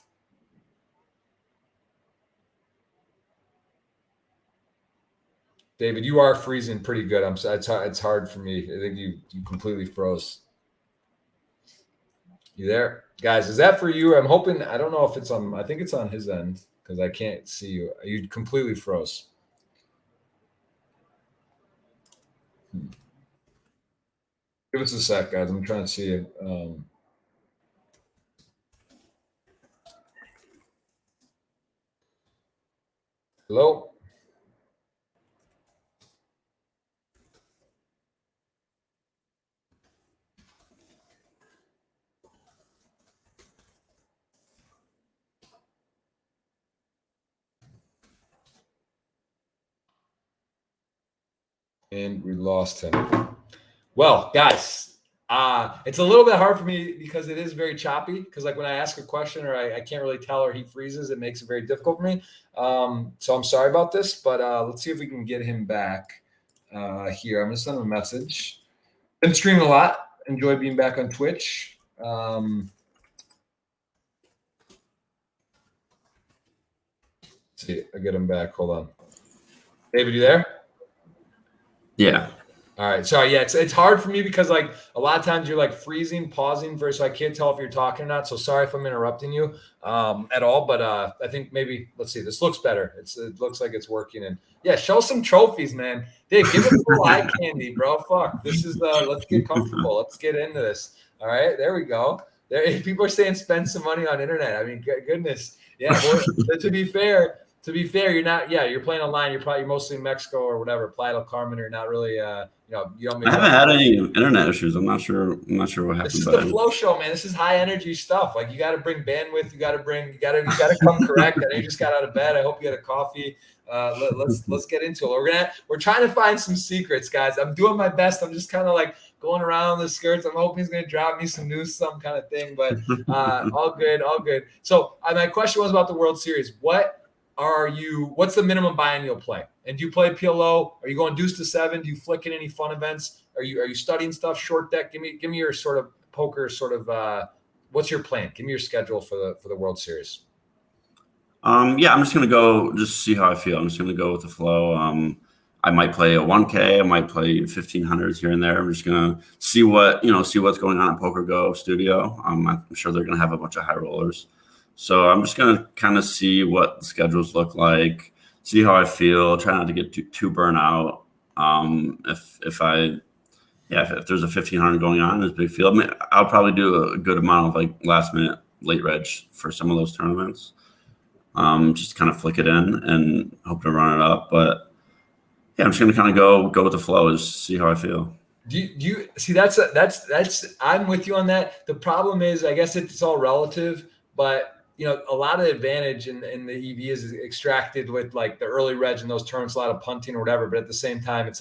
David, you are freezing pretty good. It's hard for me. I think you completely froze. You there, guys? Is that for you? I'm hoping. I don't know if it's on. I think it's on his end because I can't see you. You completely froze. Give us a sec, guys. I'm trying to see it. Hello. And we lost him. Well, guys, it's a little bit hard for me because it is very choppy. Because like when I ask a question or I can't really tell or he freezes, it makes it very difficult for me. So I'm sorry about this, but let's see if we can get him back here. I'm gonna send him a message. Been streaming a lot. Enjoy being back on Twitch. See, I get him back. Hold on. David, you there?
Yeah.
All right. Sorry. Yeah, it's hard for me because like a lot of times you're like freezing, pausing so I can't tell if you're talking or not. So sorry if I'm interrupting you at all. But I think maybe let's see. This looks better. It looks like it's working. And yeah, show some trophies, man. Dave, give us a little eye candy, bro. Fuck. This is let's get comfortable. Let's get into this. All right. There we go. There people are saying spend some money on internet. I mean, goodness. Yeah. Well, to be fair, you're not. Yeah, you're playing online. You're mostly in Mexico or whatever, Playa del Carmen. Or not really. You don't.
I haven't had any internet issues. I'm not sure what happened.
This is the flow show, man. This is high energy stuff. Like you got to bring bandwidth. You got to come correct. I know you just got out of bed. I hope you had a coffee. Let's get into it. We're trying to find some secrets, guys. I'm doing my best. I'm just kind of like going around the skirts. I'm hoping he's going to drop me some news, some kind of thing. But all good. So my question was about the World Series. What's the minimum buy-in you'll play? And do you play PLO? Are you going deuce to 7? Do you flick in any fun events? Are you studying stuff, short deck? Give me your sort of poker what's your plan? Give me your schedule for the World Series.
I'm just gonna go just see how I feel. I'm just gonna go with the flow. I might play a 1K, I might play 1500s here and there. I'm just gonna see what's going on at Poker Go Studio. I'm sure they're gonna have a bunch of high rollers. So I'm just going to kind of see what the schedules look like, see how I feel, try not to get too burnt out. If there's a 1500 going on, there's a big field. I'll probably do a good amount of like last minute late reg for some of those tournaments. Just kind of flick it in and hope to run it up. But yeah, I'm just going to kind of go with the flow, just see how I feel.
Do you see that's I'm with you on that. The problem is, I guess it's all relative, but a lot of advantage in the EV is extracted with like the early reg in those tournaments, a lot of punting or whatever. But at the same time,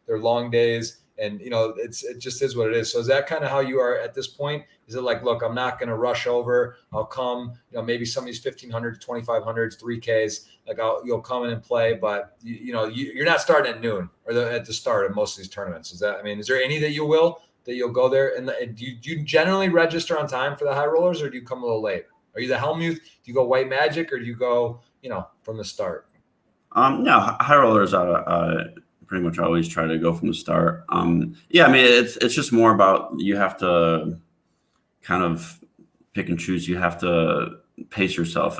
they're long days, and it just is what it is. So is that kind of how you are at this point? Is it like, look, I'm not going to rush over. I'll come, maybe some of these 1500s, 2500s, 3Ks, like you'll come in and play, but you're not starting at noon or at the start of most of these tournaments. Is there any that you'll go there? And do you generally register on time for the high rollers, or do you come a little late? Are you the Helmuth? Do you go white magic, or do you go, from the start?
No, high rollers are pretty much always try to go from the start. Yeah, I mean, it's just more about you have to kind of pick and choose. You have to pace yourself.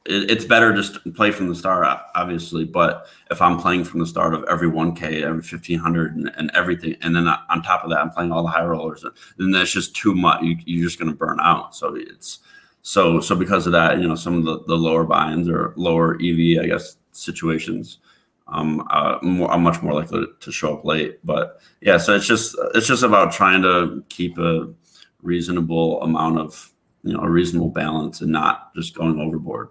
It's better just to play from the start, obviously. But if I'm playing from the start of every 1K, every 1500, and everything, and then on top of that, I'm playing all the high rollers, then that's just too much. You're just going to burn out. So so because of that, some of the lower buy-ins or lower EV, I guess, situations, I'm much more likely to show up late. But yeah, so it's just about trying to keep a reasonable amount of a reasonable balance and not just going overboard.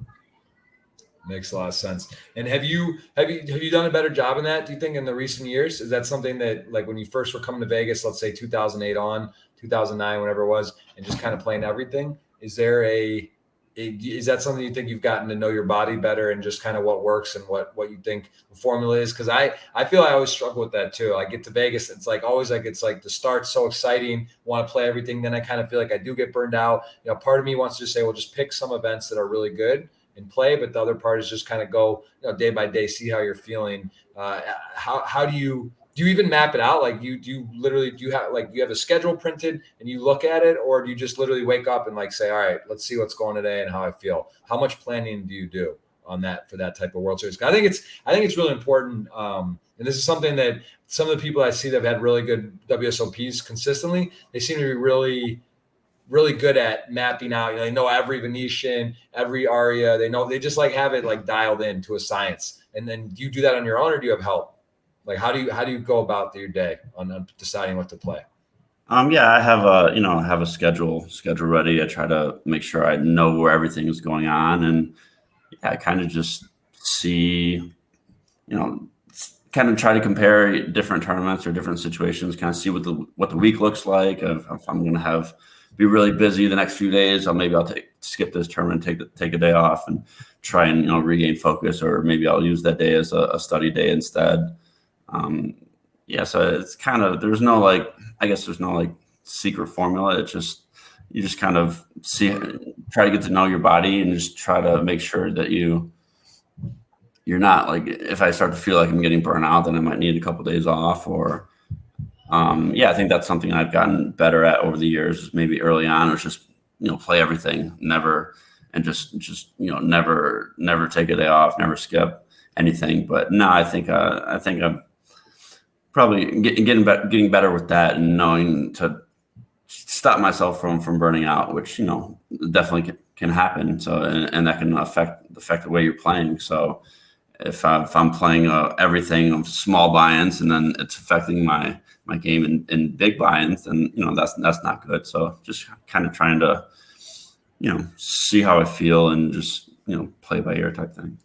Makes a lot of sense. And have you done a better job in that, do you think, in the recent years? Is that something that, like, when you first were coming to Vegas, let's say 2008 on 2009, whatever it was, and just kind of playing everything, is that something you think you've gotten to know your body better and just kind of what works and what you think the formula is? Because I feel I always struggle with that too. I get to Vegas, it's like always like the start's so exciting, want to play everything. Then I kind of feel like I do get burned out. Part of me wants to just say, well, just pick some events that are really good and play, but the other part is just kind of go day by day, see how you're feeling. How do you even map it out? Like, do you have a schedule printed and you look at it, or do you just literally wake up and like say, all right, let's see what's going today and how I feel? How much planning do you do on that for that type of World Series? I think it's really important. And this is something that some of the people I see that have had really good WSOPs consistently, they seem to be really, really good at mapping out. They know every Venetian, every aria. They just like have it like dialed in to a science. And then do you do that on your own, or do you have help? Like, how do you go about your day on deciding what to play?
Yeah, I have a schedule ready. I try to make sure I know where everything is going on, and yeah, I kind of just see, kind of try to compare different tournaments or different situations, kind of see what the week looks like. If I'm going to be really busy the next few days, I'll skip this tournament, take a day off, and try and regain focus, or maybe I'll use that day as a study day instead. Yeah, so it's kind of, there's no secret formula. It's just, you just kind of try to get to know your body and just try to make sure that you're not like, if I start to feel like I'm getting burnt out, then I might need a couple of days off. Or yeah, I think that's something I've gotten better at over the years. Maybe early on, it was just play everything, never take a day off, never skip anything. But no, I think I'm probably getting better with that, and knowing to stop myself from burning out, which definitely can happen. So and that can affect the way you're playing. So if I'm playing everything of small buy-ins, and then it's affecting my game in big buy-ins, then that's not good. So just kind of trying to see how I feel and just play by ear type thing.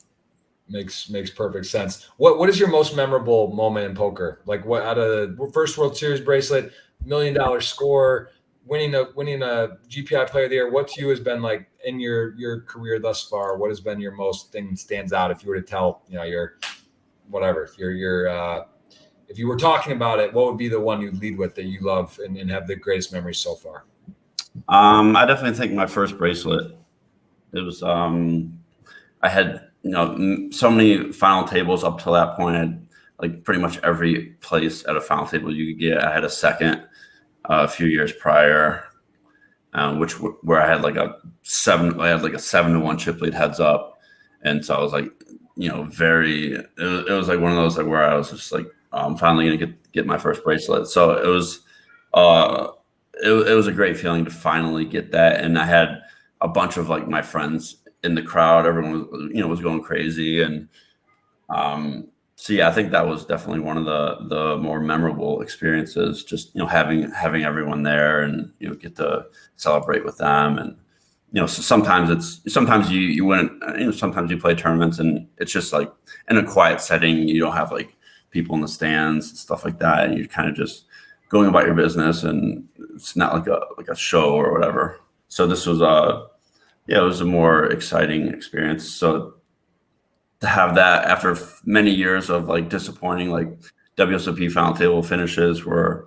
Makes perfect sense. What is your most memorable moment in poker? Like, what out of the first World Series bracelet, $1 million score, winning a GPI Player of the Year? What to you has been like in your career thus far? What has been your most thing that stands out? If you were to tell your if you were talking about it, what would be the one you'd lead with that you love and have the greatest memories so far?
I definitely think my first bracelet. It was I had so many final tables up till that point. I had like pretty much every place at a final table you could get. I had a second a few years prior, where I had like a 7-1 chip lead heads up, and so I was like, it was like one of those like where I was just like, I'm finally gonna get my first bracelet. So it was it was a great feeling to finally get that, and I had a bunch of like my friends in the crowd. Everyone was going crazy, and so yeah, I think that was definitely one of the more memorable experiences. Just having everyone there, and get to celebrate with them. And so sometimes you win, sometimes you play tournaments and it's just like in a quiet setting. You don't have like people in the stands and stuff like that, and you're kind of just going about your business, and it's not like a show or whatever. So this was it was a more exciting experience. So to have that after many years of like disappointing, like WSOP final table finishes where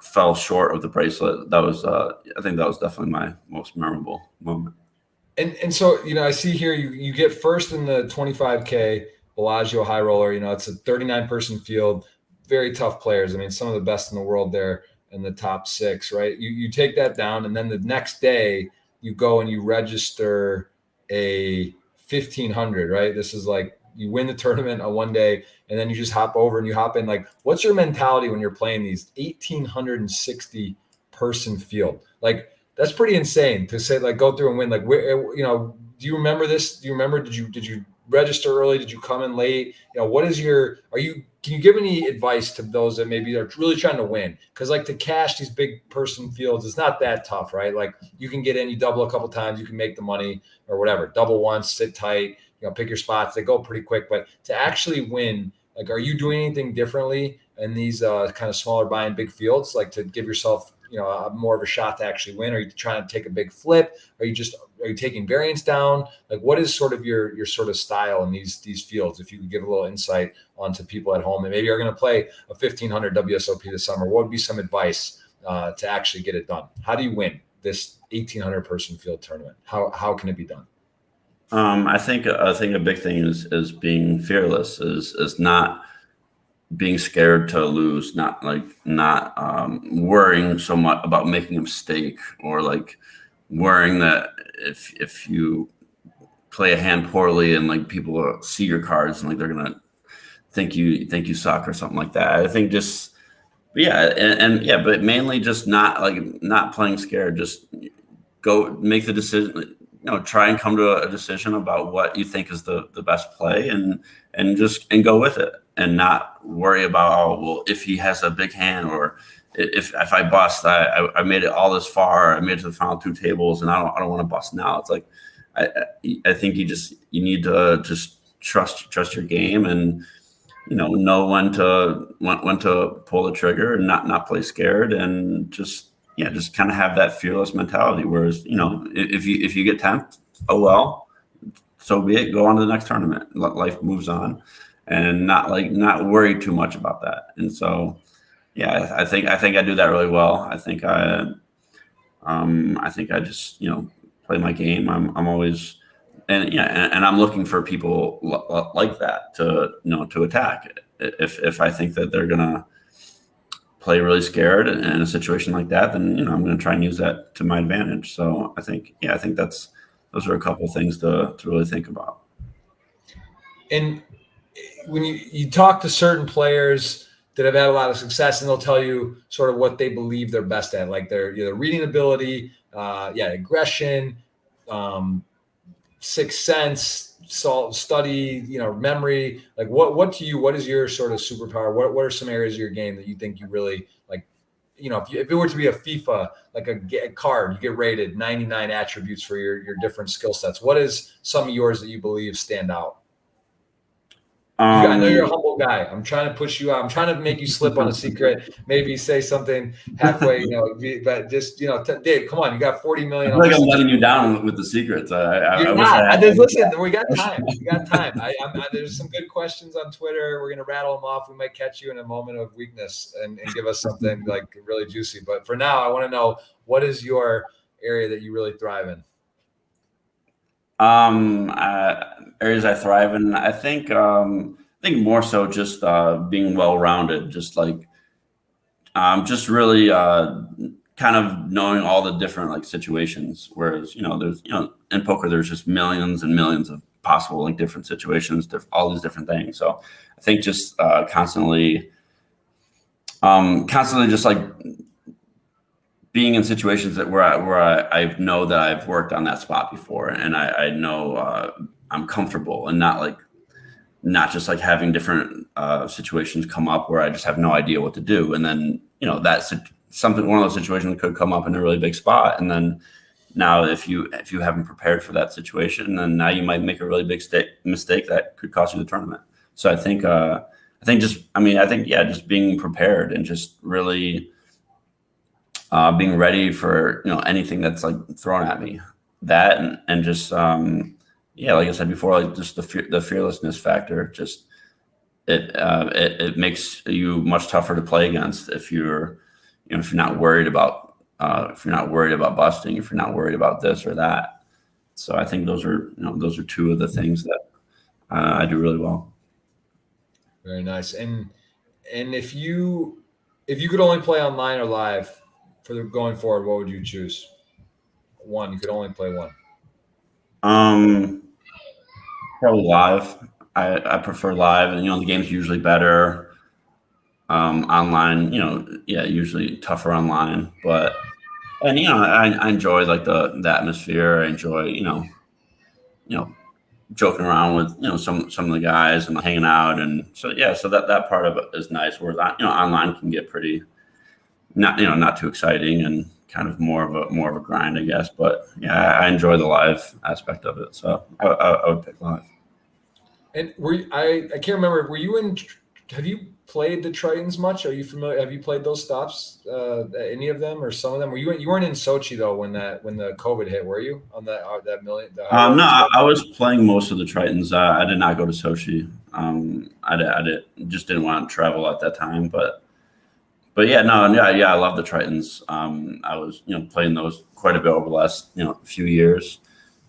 fell short of the bracelet, that was I think that was definitely my most memorable moment.
And so I see here you get first in the 25K, Bellagio high roller. It's a 39-person field, very tough players. I mean, some of the best in the world there in the top 6, right? You take that down, and then the next day you go and you register a 1,500, right? This is like you win the tournament on one day, and then you just hop over and you hop in. Like, what's your mentality when you're playing these 1,860 person field? Like, that's pretty insane to say, like, go through and win. Like, do you remember this? Do you remember, did you register early? Did you come in late? Can you give any advice to those that maybe are really trying to win? Because, like, to cash these big person fields, it's not that tough, right? Like, you can get in, you double a couple times, you can make the money or whatever. Double once, sit tight, pick your spots. They go pretty quick. But to actually win, like, are you doing anything differently in these kind of smaller buy-in big fields, like to give yourself more of a shot to actually win? Are you trying to take a big flip? Are you taking variance down? Like, what is sort of your sort of style in these fields? If you could give a little insight onto people at home that maybe are going to play a 1,500 WSOP this summer, what would be some advice to actually get it done? How do you win this 1,800 person field tournament? How can it be done?
I think a big thing is being fearless, is not being scared to lose, not worrying so much about making a mistake, or like worrying that if you play a hand poorly and like people see your cards and like they're gonna think you suck or something like that. I think just but mainly just not playing scared. Just go make the decision. Try and come to a decision about what you think is the best play, and go with it, and not worry about, if he has a big hand, or if I bust, I made it all this far, I made it to the final 2 tables, and I don't want to bust now. It's like I think you need to just trust your game, and know when to pull the trigger and not play scared, and just kind of have that fearless mentality. Whereas, if you get 10th, oh well, so be it. Go on to the next tournament. Life moves on, and not worry too much about that. And so, I think I do that really well. I think I just play my game. I'm always and I'm looking for people like that to attack. If I think that they're gonna play really scared in a situation like that, then I'm going to try and use that to my advantage. So I think those are a couple of things to really think about.
And when you talk to certain players that have had a lot of success, and they'll tell you sort of what they believe they're best at, like their reading ability, aggression, sixth sense, study, memory. Like, what is your sort of superpower? What are some areas of your game that you think you really like? If it were to be a FIFA, like a card, you get rated 99 attributes for your different skill sets. What is some of yours that you believe stand out? I know you're a humble guy. I'm trying to push you out. I'm trying to make you slip on a secret. Maybe say something halfway, but just, Dave, come on. You got 40 million.
I feel like I'm letting you down with the secrets.
You're not. Listen, we got time. There's some good questions on Twitter. We're going to rattle them off. We might catch you in a moment of weakness and give us something like really juicy. But for now, I want to know, what is your area that you really thrive in?
Areas I thrive in, I think more so just being well-rounded, just really kind of knowing all the different situations. Whereas there's in poker there's just millions and millions of possible different situations, all these different things. So I think just constantly just being in situations where I know that I've worked on that spot before, and I know I'm comfortable, and not just having different situations come up where I just have no idea what to do. And then, that's one of those situations could come up in a really big spot. And then now if you haven't prepared for that situation, then now you might make a really big mistake that could cost you the tournament. So I think just being prepared and just really being ready for, anything that's thrown at me, that, and just, like I said before, just the fearlessness factor, just it makes you much tougher to play against if you're not worried about busting, if you're not worried about this or that. So I think those are two of the things that I do really well.
Very nice. And if you could only play online or live for going forward, what would you choose? One. You could only play one.
Um, Probably live. I prefer live, and the game's usually better. Online, yeah, usually tougher online, but and I enjoy like the atmosphere. I enjoy you know joking around with some of the guys and hanging out, and so yeah, so that part of it is nice. Whereas online can get pretty not too exciting and kind of more of a grind, I guess. But yeah, I enjoy the live aspect of it, so I would pick live.
And I can't remember. Were you in? Have you played the Tritons much? Are you familiar? Have you played those stops? Any of them or some of them? You weren't in Sochi though when the COVID hit, were you on that million? The high
No,
rollers?
I was playing most of the Tritons. I did not go to Sochi. Just didn't want to travel at that time. But yeah, no, yeah, I love the Tritons. I was playing those quite a bit over the last few years.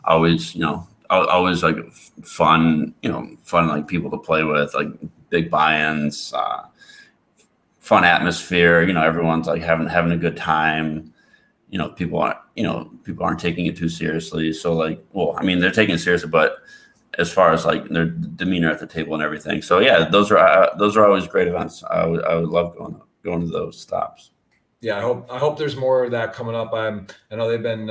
Always always like fun, fun like people to play with, like big buy-ins, fun atmosphere. Everyone's like having a good time. People aren't taking it too seriously. So like, well, I mean, they're taking it seriously, but as far as like their demeanor at the table and everything. So yeah, those are always great events. I would love going to those stops.
Yeah, I hope there's more of that coming up. I know they've been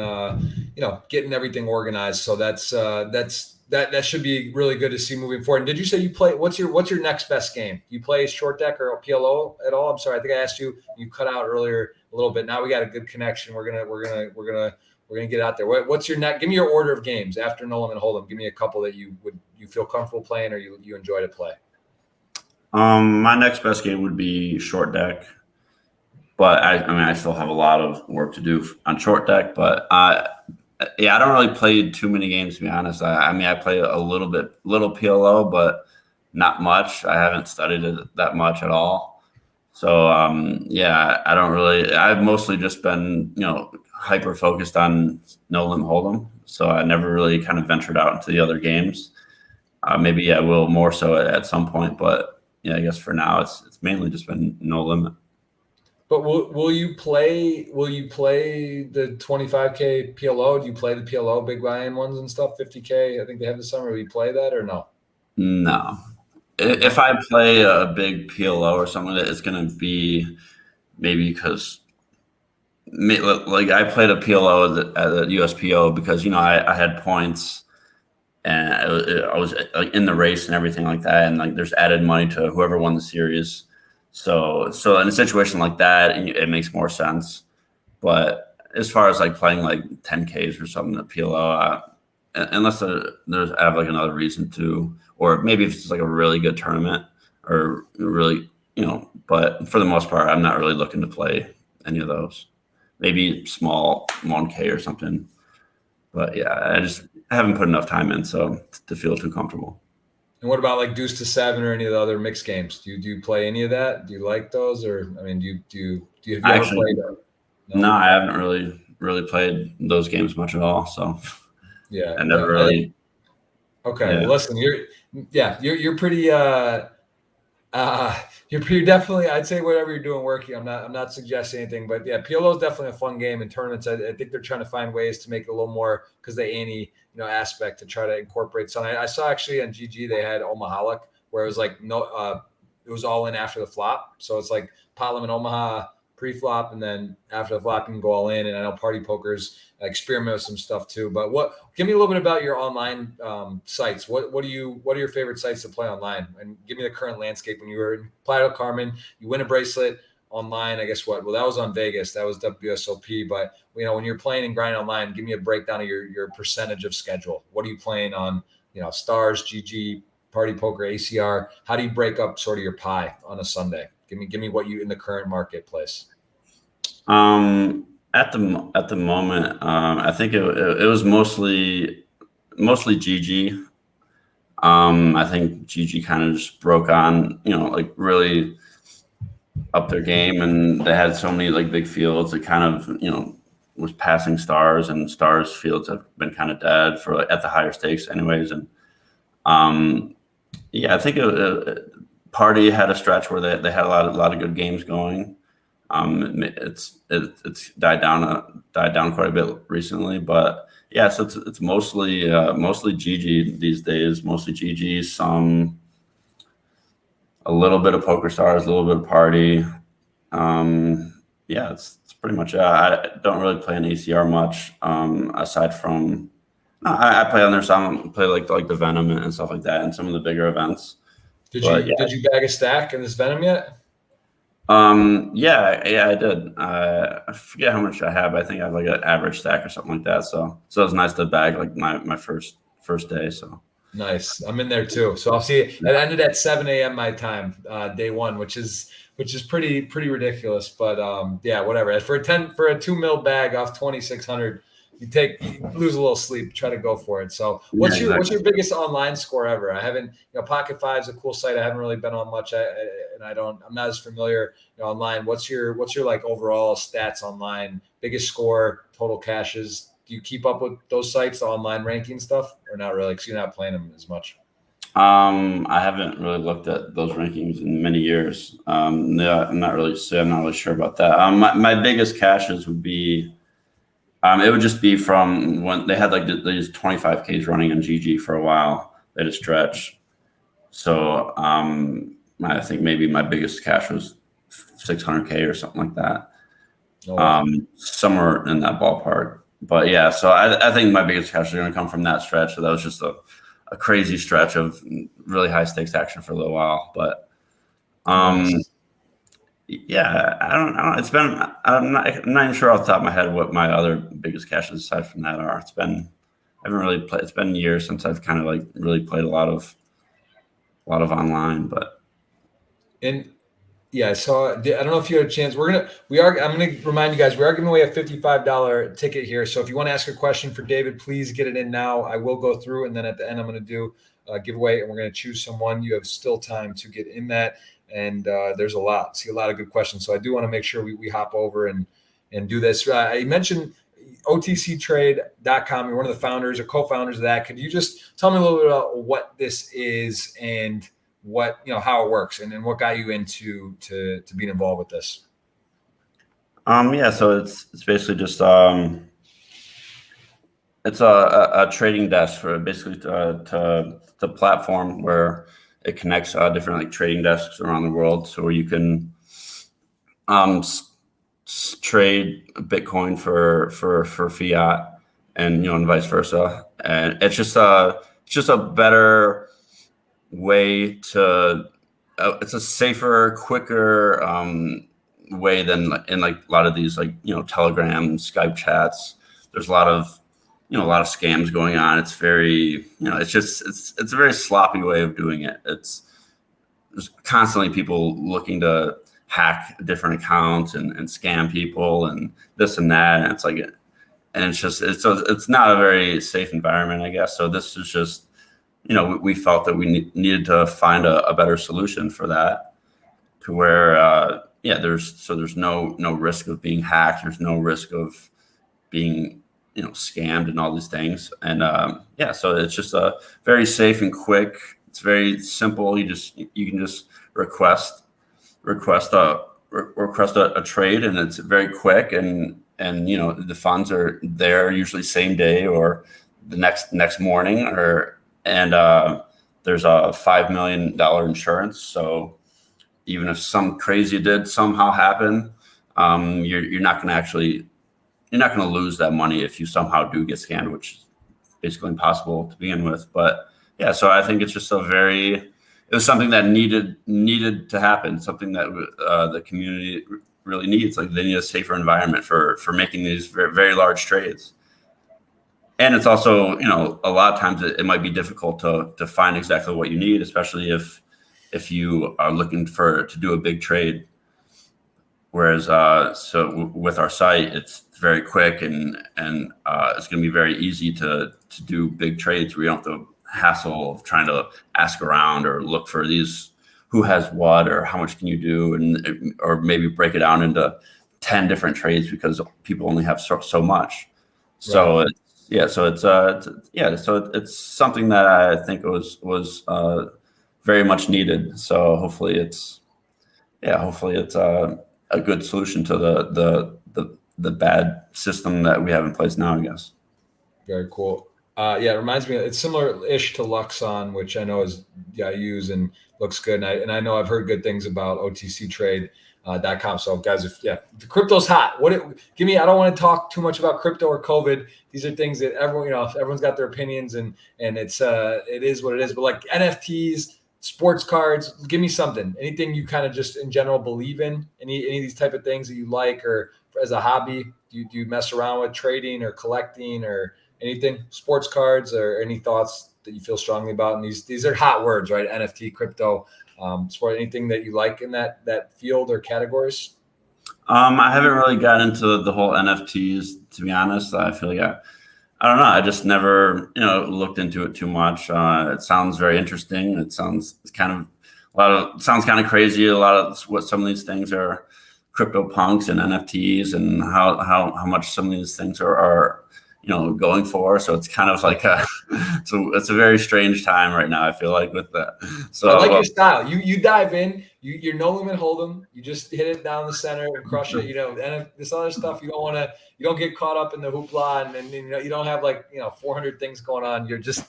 getting everything organized, so that should be really good to see moving forward. And did you say you play? What's your next best game? You play short deck or PLO at all? I'm sorry, I think I asked you. You cut out earlier a little bit. Now we got a good connection. We're gonna get out there. What's your next? Give me your order of games after Nolan and Hold'em. Give me a couple that you feel comfortable playing or you enjoy to play.
My next best game would be short deck. But I mean, I still have a lot of work to do on short deck. But yeah, I don't really play too many games, to be honest. I mean, I play a little PLO, but not much. I haven't studied it that much at all. So yeah, I don't really. I've mostly just been hyper focused on no limit hold'em. So I never really kind of ventured out into the other games. Maybe I will more so at some point, but yeah, I guess for now it's mainly just been no limit.
But will you play the 25K PLO? Do you play the PLO big buy-in ones and stuff? 50K, I think they have this summer. Will you play that or no?
No. If I play a big PLO or something, it's going to be maybe because like I played a PLO at the USPO because I had points and I was like in the race and everything like that, and like there's added money to whoever won the series. So in a situation like that, it makes more sense. But as far as like playing like 10Ks or something at PLO, unless there's I have like another reason to, or maybe if it's like a really good tournament or really, but for the most part, I'm not really looking to play any of those. Maybe small 1K or something. But yeah, I haven't put enough time in to feel too comfortable.
And what about like Deuce to Seven or any of the other mixed games? Do you play any of that? Do you like those, or I mean, have you ever played them?
No, I haven't really played those games much at all. So
yeah,
I never really.
Okay,
Yeah.
well, listen, you're pretty you're pretty definitely. I'd say whatever you're doing working. I'm not suggesting anything, but yeah, PLO is definitely a fun game in tournaments. I think they're trying to find ways to make it a little more because the ante aspect to try to incorporate something. I saw actually on GG they had Omaha where it was like it was all in after the flop. So it's like Pot Limit Omaha pre-flop, and then after the flop you can go all in. And I know Party Poker's experiment with some stuff too. But give me a little bit about your online sites. What are your favorite sites to play online? And give me the current landscape. When you were in Playa del Carmen, you win a bracelet online. I guess well, that was on Vegas. That was WSOP. But when you're playing and grinding online, give me a breakdown of your percentage of schedule. What are you playing on? Stars, GG, Party Poker, ACR. How do you break up sort of your pie on a Sunday? Give me what you in the current marketplace.
At the moment, I think it was mostly GG. I think GG kind of just broke on, like really up their game, and they had so many like big fields. It kind of, was passing stars, and stars fields have been kind of dead for at the higher stakes, anyways. And yeah, I think Party had a stretch where they had a lot of good games going. It's died down quite a bit recently, but yeah, so it's mostly GG these days, mostly GG, a little bit of Poker Stars, a little bit of Party. Yeah, it's pretty much. I don't really play an ACR much, aside from. No, I play on there some, play like the Venom and stuff like that, and some of the bigger events.
Did
But
you bag a stack in this Venom yet?
yeah, I did. I forget how much I have. I think I have like an average stack or something like that. So it was nice to bag like my first day. So
Nice. I'm in there too. So I'll see it. It ended at 7 a.m. my time, day one, which is pretty ridiculous. But yeah, whatever. For a 2 mil bag off 2,600, you lose a little sleep, try to go for it. So what's your biggest online score ever? I haven't, Pocket Five is a cool site. I haven't really been on much, I'm not as familiar online. What's your like overall stats online? Biggest score, total cashes. Do you keep up with those sites, the online ranking stuff, or not really? Because you're not playing them as much.
I haven't really looked at those rankings in many years. Yeah, I'm not really sure about that. My biggest caches would be, it would just be from when they had like these 25Ks running on GG for a while. They had a stretch. So I think maybe my biggest cache was 600K or something like that.
Oh, wow.
Somewhere in that ballpark. But yeah, so I think my biggest cash is going to come from that stretch. So that was just a crazy stretch of really high stakes action for a little while. But yeah, I don't. It's been. I'm not even sure off the top of my head what my other biggest caches aside from that are. I haven't really played. It's been years since I've kind of like really played a lot of online. But
yeah, so I don't know if you had a chance. I'm going to remind you guys, we are giving away a $55 ticket here. So if you want to ask a question for David, please get it in now. I will go through, and then at the end, I'm going to do a giveaway, and we're going to choose someone. You have still time to get in that. And there's a lot of good questions. So I do want to make sure we hop over and do this. I mentioned OTCtrade.com. You're one of the founders or co-founders of that. Could you just tell me a little bit about what this is and what, how it works, and then what got you into to being involved with this?
Yeah, so it's basically just it's a trading desk for basically to the platform where it connects different like trading desks around the world, so where you can trade Bitcoin for fiat, and vice versa. And it's just a better way to. It's a safer, quicker way than in like a lot of these Telegram, Skype chats. There's a lot of scams going on. It's very it's a very sloppy way of doing it. There's constantly people looking to hack different accounts and scam people and this and that, and it's not a very safe environment, I guess. So this is just we felt that we needed to find a better solution for that, to where there's no risk of being hacked. There's no risk of being scammed and all these things. And so it's just a very safe and quick. It's very simple. You can just request a trade, and it's very quick, and the funds are there usually same day or the next morning, and there's a $5 million insurance. So even if some crazy did somehow happen, you're not going to lose that money if you somehow do get scammed, which is basically impossible to begin with. But yeah, so I think it's just it was something that needed to happen, something that the community really needs. Like, they need a safer environment for making these very, very large trades. And it's also, a lot of times it might be difficult to find exactly what you need, especially if you are looking to do a big trade. Whereas, so with our site, it's very quick, and it's going to be very easy to do big trades where you don't have the hassle of trying to ask around or look for these who has what or how much can you do, or maybe break it down into 10 different trades because people only have so much. So right. So it's something that I think was very much needed. So hopefully it's a good solution to the bad system that we have in place now, I guess.
Very cool. Yeah, it reminds me. It's similar-ish to Luxon, which I know I use and looks good. And I know I've heard good things about OTCtrade.com. So guys, the crypto's hot. Give me. I don't want to talk too much about crypto or COVID. These are things that everyone's got their opinions, and it is what it is. But like NFTs, sports cards, give me something. Anything you kind of just in general believe in? Any of these type of things that you like, or as a hobby, do you mess around with trading or collecting or anything, sports cards, or any thoughts that you feel strongly about? And these are hot words, right? NFT, crypto, sport, anything that you like in that field or categories?
I haven't really got into the whole NFTs, to be honest. I feel like I don't know. I just never, looked into it too much. It sounds very interesting. It sounds kind of crazy. A lot of what some of these things are, crypto punks and NFTs, and how much some of these things are going for. So it's kind of like so it's a very strange time right now, I feel like, with that. So
I like your style. You dive in, you're no limit hold'em. You just hit it down the center and crush it. And this other stuff, you don't get caught up in the hoopla, and you don't have 400 things going on. You just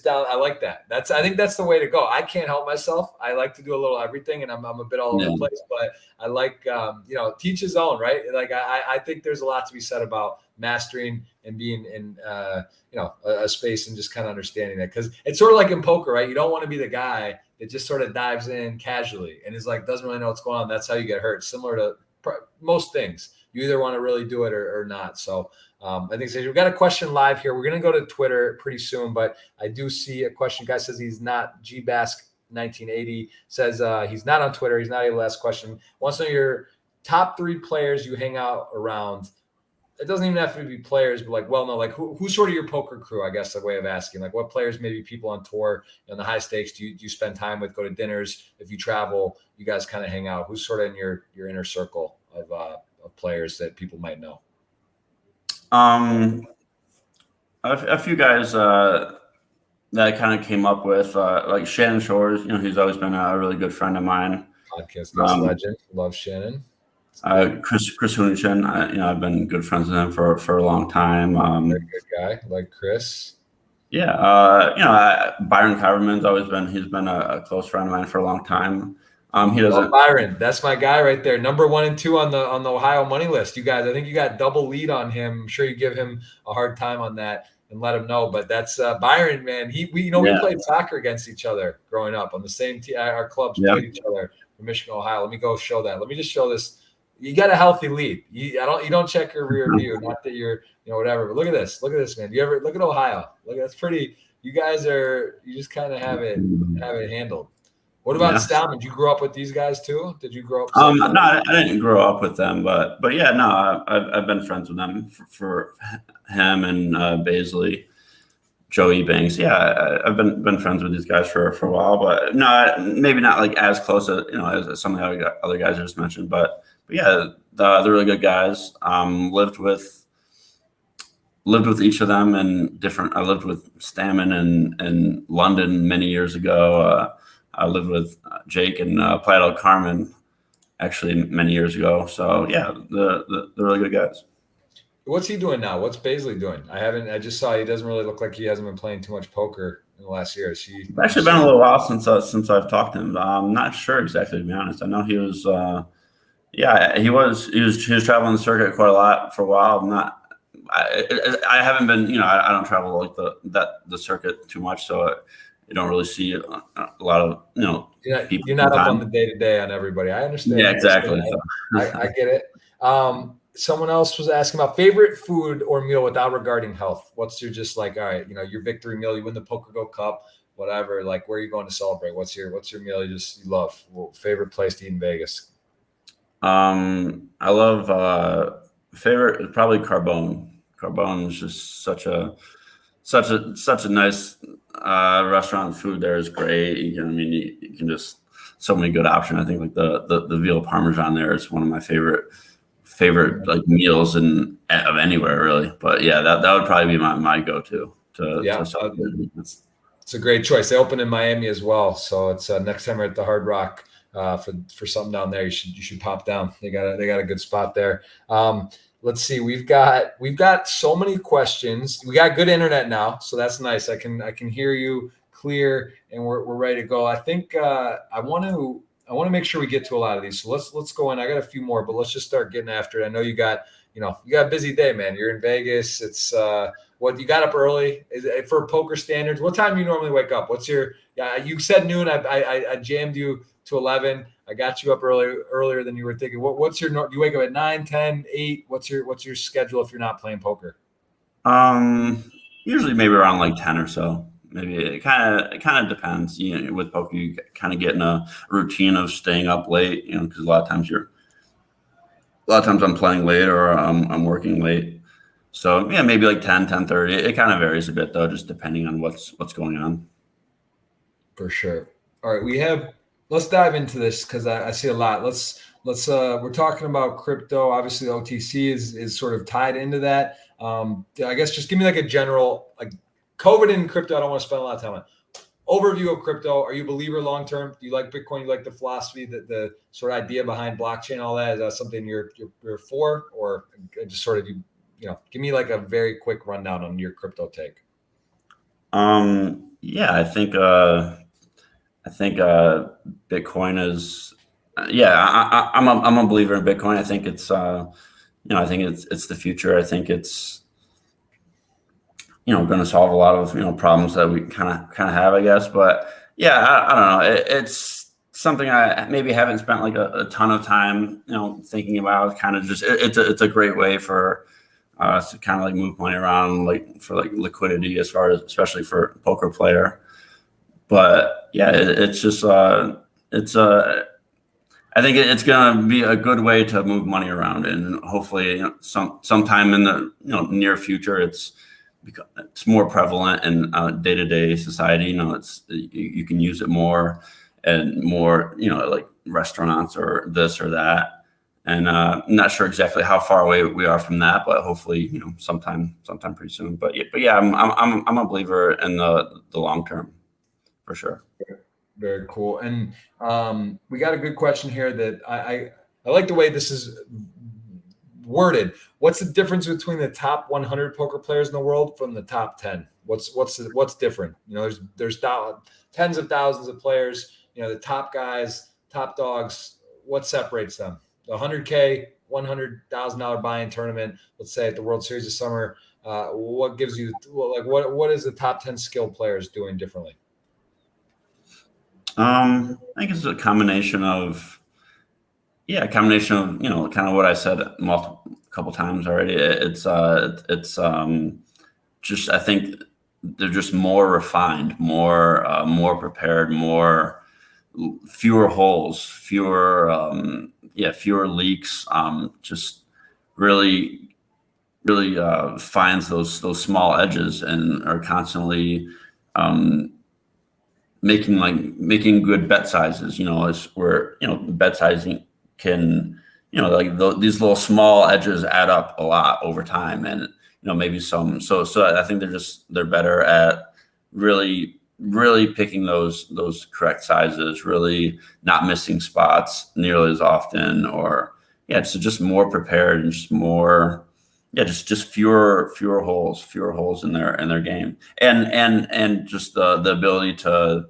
down. I like that. I think that's the way to go. I can't help myself. I like to do a little everything, and I'm a bit all over the place, but I like, teach his own, right? Like, I think there's a lot to be said about mastering and being in, a space and just kind of understanding that. Cause it's sort of like in poker, right? You don't want to be the guy that just sort of dives in casually and is like, doesn't really know what's going on. That's how you get hurt. Similar to most things. You either want to really do it or not. So I think we've got a question live here. We're going to go to Twitter pretty soon, but I do see a question. Guy says he's not GBask1980, says he's not on Twitter. He's not able to ask a question. Wants to know your top 3 players you hang out around. It doesn't even have to be players, but who's sort of your poker crew, I guess, the way of asking. Like, what players, maybe people on tour in the high stakes, do you spend time with, go to dinners? If you travel, you guys kind of hang out. Who's sort of in your inner circle of players that people might know?
A few guys that I kind of came up with, like Shannon Shores. He's always been a really good friend of mine.
Podcast guest legend. Love Shannon.
Chris Hunichin, I've been good friends with him for a long time.
Very good guy, like Chris.
Yeah, Byron Coverman's he's been a close friend of mine for a long time. He doesn't.
Byron, that's my guy right there. Number 1 and 2 on the Ohio money list. You guys, I think you got double lead on him. I'm sure you give him a hard time on that and let him know. But that's Byron, man. We played soccer against each other growing up on the same team. Our clubs played each other from Michigan, Ohio. Let me go show that. Let me just show this. You got a healthy lead. You don't check your rear view. Not that you're whatever. But look at this, man. You ever look at Ohio? That's pretty. You guys you just kind of have it handled. What about Stallman? Did you grow up with these guys too? Did you grow up?
No, I didn't grow up with them, but yeah, no, I've been friends with them for him and Baisley, Joey Banks. Yeah, I've been friends with these guys for a while, but no, maybe not like as close as some of the other guys I just mentioned, but yeah, they're really good guys. Lived with each of them and different. I lived with Stammen in London many years ago. I lived with Jake in Playa del Carmen actually many years ago. So yeah, they're really good guys.
What's he doing now? What's Baisley doing? I just saw he doesn't really look like he hasn't been playing too much poker in the last year. It's
actually been a little while since I've talked to him. I'm not sure exactly, to be honest. I know he was. He was traveling the circuit quite a lot for a while. I haven't been. I don't travel like the circuit too much, so you don't really see a lot of people.
You're not up on the day-to-day on everybody. I understand.
Yeah, exactly.
I get it. Someone else was asking about favorite food or meal without regarding health. What's your just like, all right, your victory meal, you win the Poker Go Cup, whatever. Like, where are you going to celebrate? What's your meal you love? Favorite place to eat in Vegas?
I love favorite probably Carbone. Carbone is just such a nice restaurant. Food there is great. You can just so many good options. I think like the veal parmesan there is one of my favorite like meals of anywhere really. But yeah, that would probably be my go-to to
It's a great choice. They open in Miami as well, so it's next time we're at the Hard Rock for something down there. You should pop down. They got a good spot there. Let's see. We've got so many questions. We got good internet now, so that's nice. I can hear you clear, and we're ready to go. I think I want to make sure we get to a lot of these. So let's go in. I got a few more, but let's just start getting after it. I know you got a busy day, man. You're in Vegas. It's what you got up early for poker standards. What time do you normally wake up? What's your? Yeah, you said noon. I jammed you to 11. I got you up earlier than you were thinking. What's your? You wake up at 9, 10, 8. What's your schedule if you're not playing poker?
Usually maybe around like 10 or so. Maybe it kind of depends. With poker, you kind of get in a routine of staying up late. Because a lot of times I'm playing late or I'm working late. So yeah, maybe like 10, 10:30. It kind of varies a bit though, just depending on what's going on.
For sure. All right, let's dive into this because I see a lot. We're talking about crypto. Obviously, OTC is sort of tied into that. I guess just give me like a general COVID and crypto. I don't want to spend a lot of time on. Overview of crypto. Are you a believer long term? Do you like Bitcoin? You like the philosophy, the sort of idea behind blockchain, all that? Is that something you're for, or just sort of give me like a very quick rundown on your crypto take.
Yeah, I think Bitcoin is. I'm a believer in Bitcoin. I think it's I think it's the future. I think it's going to solve a lot of problems that we kind of have, I guess. But yeah, I don't know. It's something I maybe haven't spent like a ton of time thinking about. Kind of just it's a great way for to kind of like move money around, like for like liquidity, as far as especially for a poker player. But yeah, it's just I think it's going to be a good way to move money around, and hopefully sometime in the near future it's more prevalent in day-to-day society. You can use it more and more, like restaurants or this or that. And I'm not sure exactly how far away we are from that, but hopefully, sometime pretty soon. But yeah, I'm a believer in the long term, for sure.
Very cool. And we got a good question here that I like the way this is worded. What's the difference between the top 100 poker players in the world from the top 10? What's different? There's tens of thousands of players. The top guys, top dogs. What separates them? The 100K, $100,000 buy-in tournament. Let's say at the World Series of Summer. What gives you what is the top 10 skilled players doing differently?
I think it's a combination of kind of what I said a couple times already. It's just, I think they're just more refined, more prepared, fewer holes, fewer leaks. Just really finds those small edges and are constantly making good bet sizes. As where bet sizing can these little small edges add up a lot over time, and maybe some. So I think they're better at really picking those correct sizes, really not missing spots nearly as often, or so just more prepared and just more. Yeah, just fewer holes in their game, and just the ability to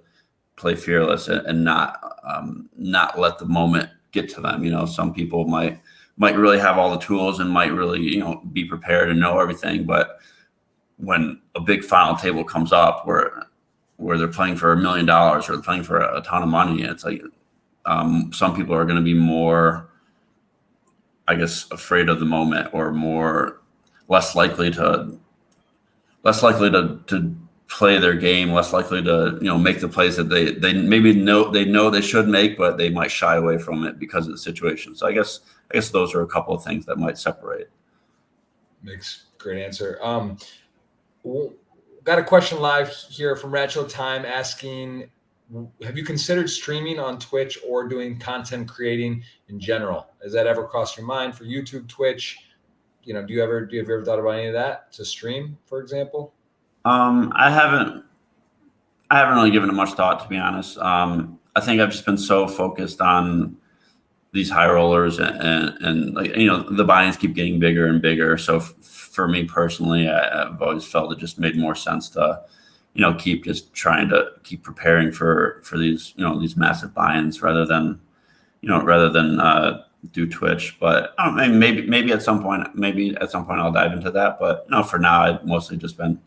play fearless and not let the moment get to them. Some people might really have all the tools and might really be prepared and know everything, but when a big final table comes up where they're playing for $1 million or they're playing for a ton of money, it's like some people are going to be more, I guess, afraid of the moment, or less likely to play their game, less likely to make the plays that they maybe know they should make, but they might shy away from it because of the situation. So I guess those are a couple of things that might separate.
Makes great answer. Got a question live here from Ratcho Time asking, have you considered streaming on Twitch or doing content creating in general? Has that ever crossed your mind for YouTube, Twitch? Have you ever thought about any of that to stream, for example?
I I haven't really given it much thought, to be honest. I think I've just been so focused on these high rollers, and like, the buy-ins keep getting bigger and bigger. So for me personally, I've always felt it just made more sense to, keep just trying to keep preparing for these, these massive buy-ins rather than do Twitch. But I don't know, maybe at some point, I'll dive into that. But for now, I've mostly just been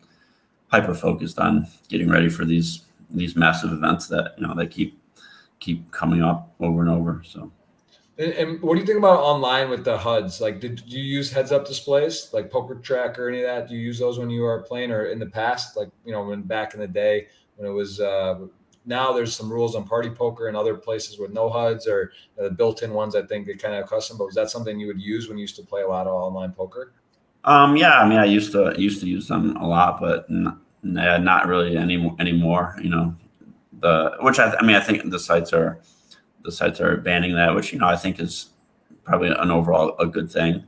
hyper focused on getting ready for these massive events that they keep coming up over and over. So.
And what do you think about online with the HUDs? Like, did you use heads-up displays like Poker Track or any of that? Do you use those when you are playing, or in the past, like when back in the day when it was? Now there's some rules on Party Poker and other places with no HUDs or the built-in ones. I think they kind of custom. But was that something you would use when you used to play a lot of online poker?
Yeah, I mean, I used to use them a lot, but not really anymore. I think the sites are banning that, which I think is probably an overall a good thing,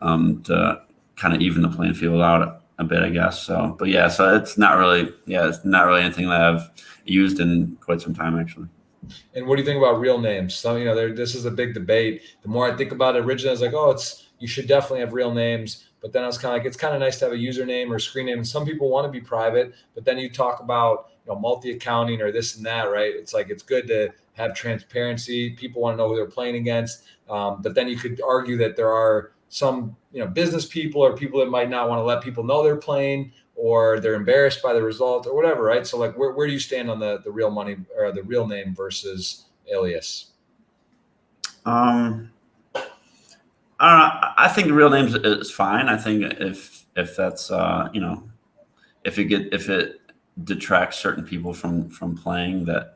to kind of even the playing field out a bit, I guess. So, but yeah, so it's not really anything that I've used in quite some time, actually.
And what do you think about real names? So, this is a big debate. The more I think about it, originally I was like, oh, you should definitely have real names. But then I was kind of like, it's kind of nice to have a username or screen name. And some people want to be private, but then you talk about, multi-accounting or this and that, right? It's like, it's good to have transparency. People want to know who they're playing against. But then you could argue that there are some, business people or people that might not want to let people know they're playing, or they're embarrassed by the result or whatever, right? So like, where do you stand on the real money or the real name versus alias?
Um, I don't know. I think real names is fine. I think if that's if it detracts certain people from playing, that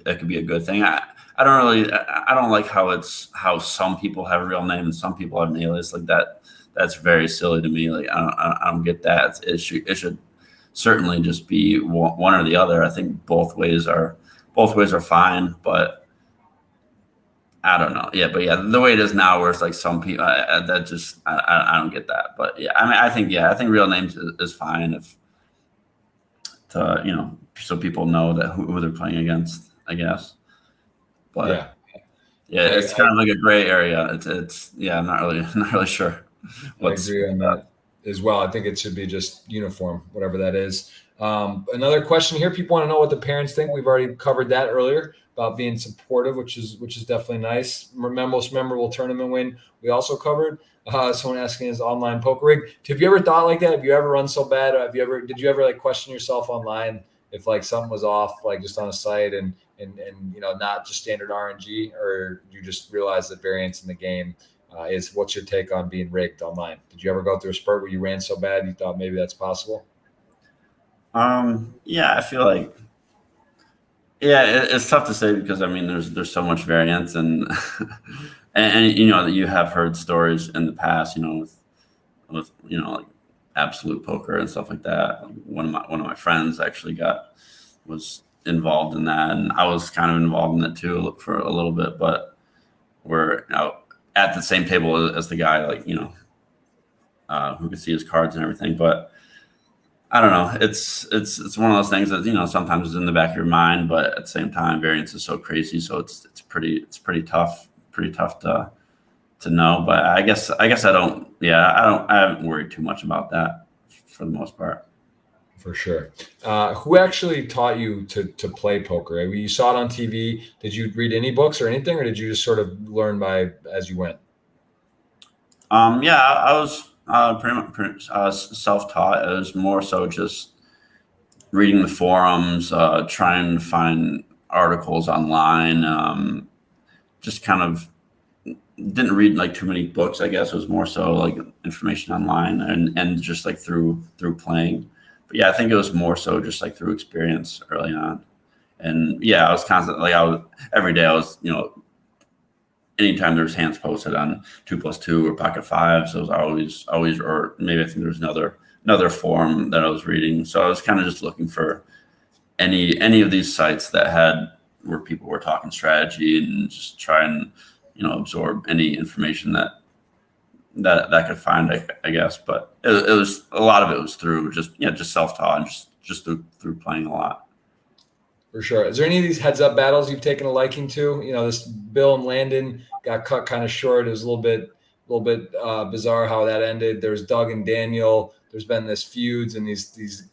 that could be a good thing. I don't like how some people have a real name and some people have an alias like that. That's very silly to me. Like I don't get that. It should certainly just be one or the other. I think both ways are fine, but I don't know. Yeah, but yeah, the way it is now, where it's like some people that just I don't get that. But yeah, I mean, I think real names is fine, if to so people know that who they're playing against, I guess. But yeah, it's kind of like a gray area. It's yeah, I'm not really not really sure.
I agree on that as well. I think it should be just uniform, whatever that is. Another question here: people want to know what the parents think. We've already covered that earlier about being supportive, which is definitely nice. Most memorable tournament win we also covered. Someone asking is online poker rig. Have you ever thought like that? Have you ever run so bad? Did you ever like question yourself online if like something was off, like just on a site and not just standard RNG, or you just realize that variance in the game what's your take on being rigged online? Did you ever go through a spurt where you ran so bad you thought maybe that's possible?
Yeah, I feel like it's tough to say, because I mean there's so much variance, and and you have heard stories in the past, with like absolute poker and stuff like that. Like one of my friends actually was involved in that, and I was kind of involved in it too for a little bit, but we're at the same table as the guy, like who could see his cards and everything. But I don't know. It's one of those things that sometimes is in the back of your mind, but at the same time, variance is so crazy, so it's pretty tough to know. But I guess I don't. Yeah, I haven't worried too much about that for the most part.
For sure. Who actually taught you to play poker? I mean, you saw it on TV. Did you read any books or anything, or did you just sort of learn as you went?
Yeah, I was pretty much self-taught. It was more so just reading the forums, trying to find articles online. Just kind of didn't read like too many books, I guess. It was more so like information online, and just like through playing. But yeah, I think it was more so just like through experience early on. And yeah, I was constantly like every day I was anytime there was hands posted on 2+2 or pocket fives, I was always, or maybe I think there was another forum that I was reading. So I was kind of just looking for any of these sites that had where people were talking strategy, and just try and absorb any information that I could find, I guess. But it was a lot of it was through just self-taught, and just through playing a lot.
For sure. Is there any of these heads up battles you've taken a liking to? You know, this Bill and Landon got cut kind of short. It was a little bit bizarre how that ended. There's Doug and Daniel. There's been this feuds and these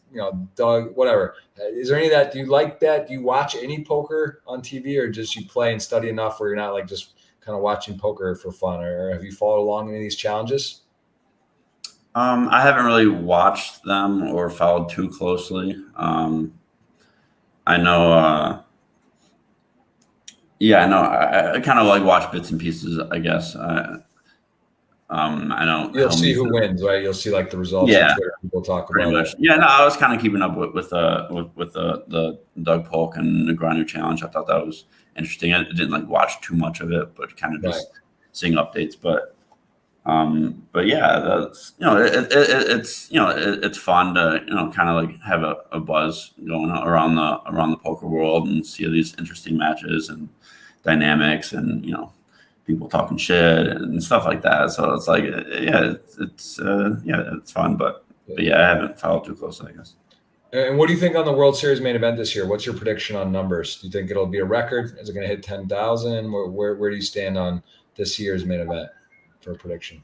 Doug, whatever. Is there any of that? Do you like that? Do you watch any poker on TV, or just you play and study enough where you're not like just kind of watching poker for fun? Or have you followed along in any of these challenges?
I haven't really watched them or followed too closely. I know, I know. I kind of like watch bits and pieces, I guess. I know
you'll see who wins, right? You'll see like the results.
Yeah,
on Twitter. People talk
pretty
about
much.
it.
Yeah, no, I was kind of keeping up with the Doug Polk and Negreanu challenge. I thought that was interesting. I didn't like watch too much of it, but kind of just seeing updates. But yeah, that's it's fun to kind of like have a buzz going around the poker world and see these interesting matches and dynamics and people talking shit and stuff like that. So it's like it's fun, but yeah, I haven't followed too closely, I guess.
And what do you think on the World Series main event this year? What's your prediction on numbers? Do you think it'll be a record? Is it going to hit 10,000? Where do you stand on this year's main event for a prediction?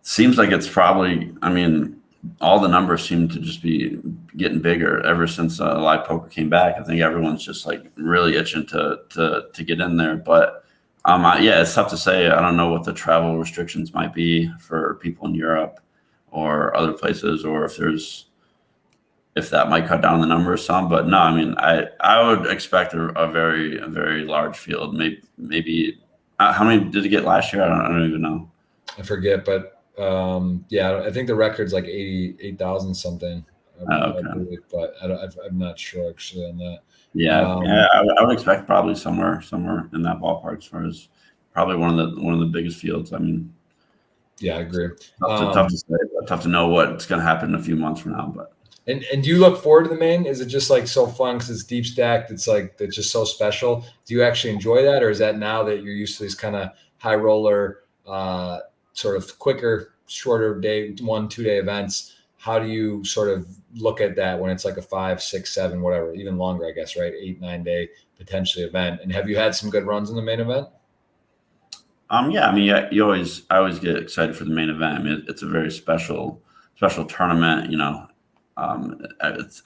Seems like it's probably, I mean, all the numbers seem to just be getting bigger ever since live poker came back. I think everyone's just like really itching to get in there. But yeah, it's tough to say. I don't know what the travel restrictions might be for people in Europe or other places, or if that might cut down the numbers some. But no, I mean, I would expect a very large field. Maybe how many did it get last year? I don't even know.
I forget, but yeah, I think the record's like 88,000 something.
Okay.
I believe, but I'm not sure actually on that.
Yeah, I would expect probably somewhere in that ballpark as far as probably one of the biggest fields. I mean,
yeah, I agree.
Tough to say, tough to know what's going to happen in a few months from now. But
and do you look forward to the main? Is it just like so fun because it's deep stacked? It's just so special. Do you actually enjoy that, or is that now that you're used to these kind of high roller, sort of quicker, shorter day, 1-2 day events? How do you sort of look at that when it's like a 5, 6, 7, whatever, even longer, I guess, right? 8, 9 day potentially event. And have you had some good runs in the main event?
Yeah, I mean, I always get excited for the main event. I mean, it's a very special tournament. It's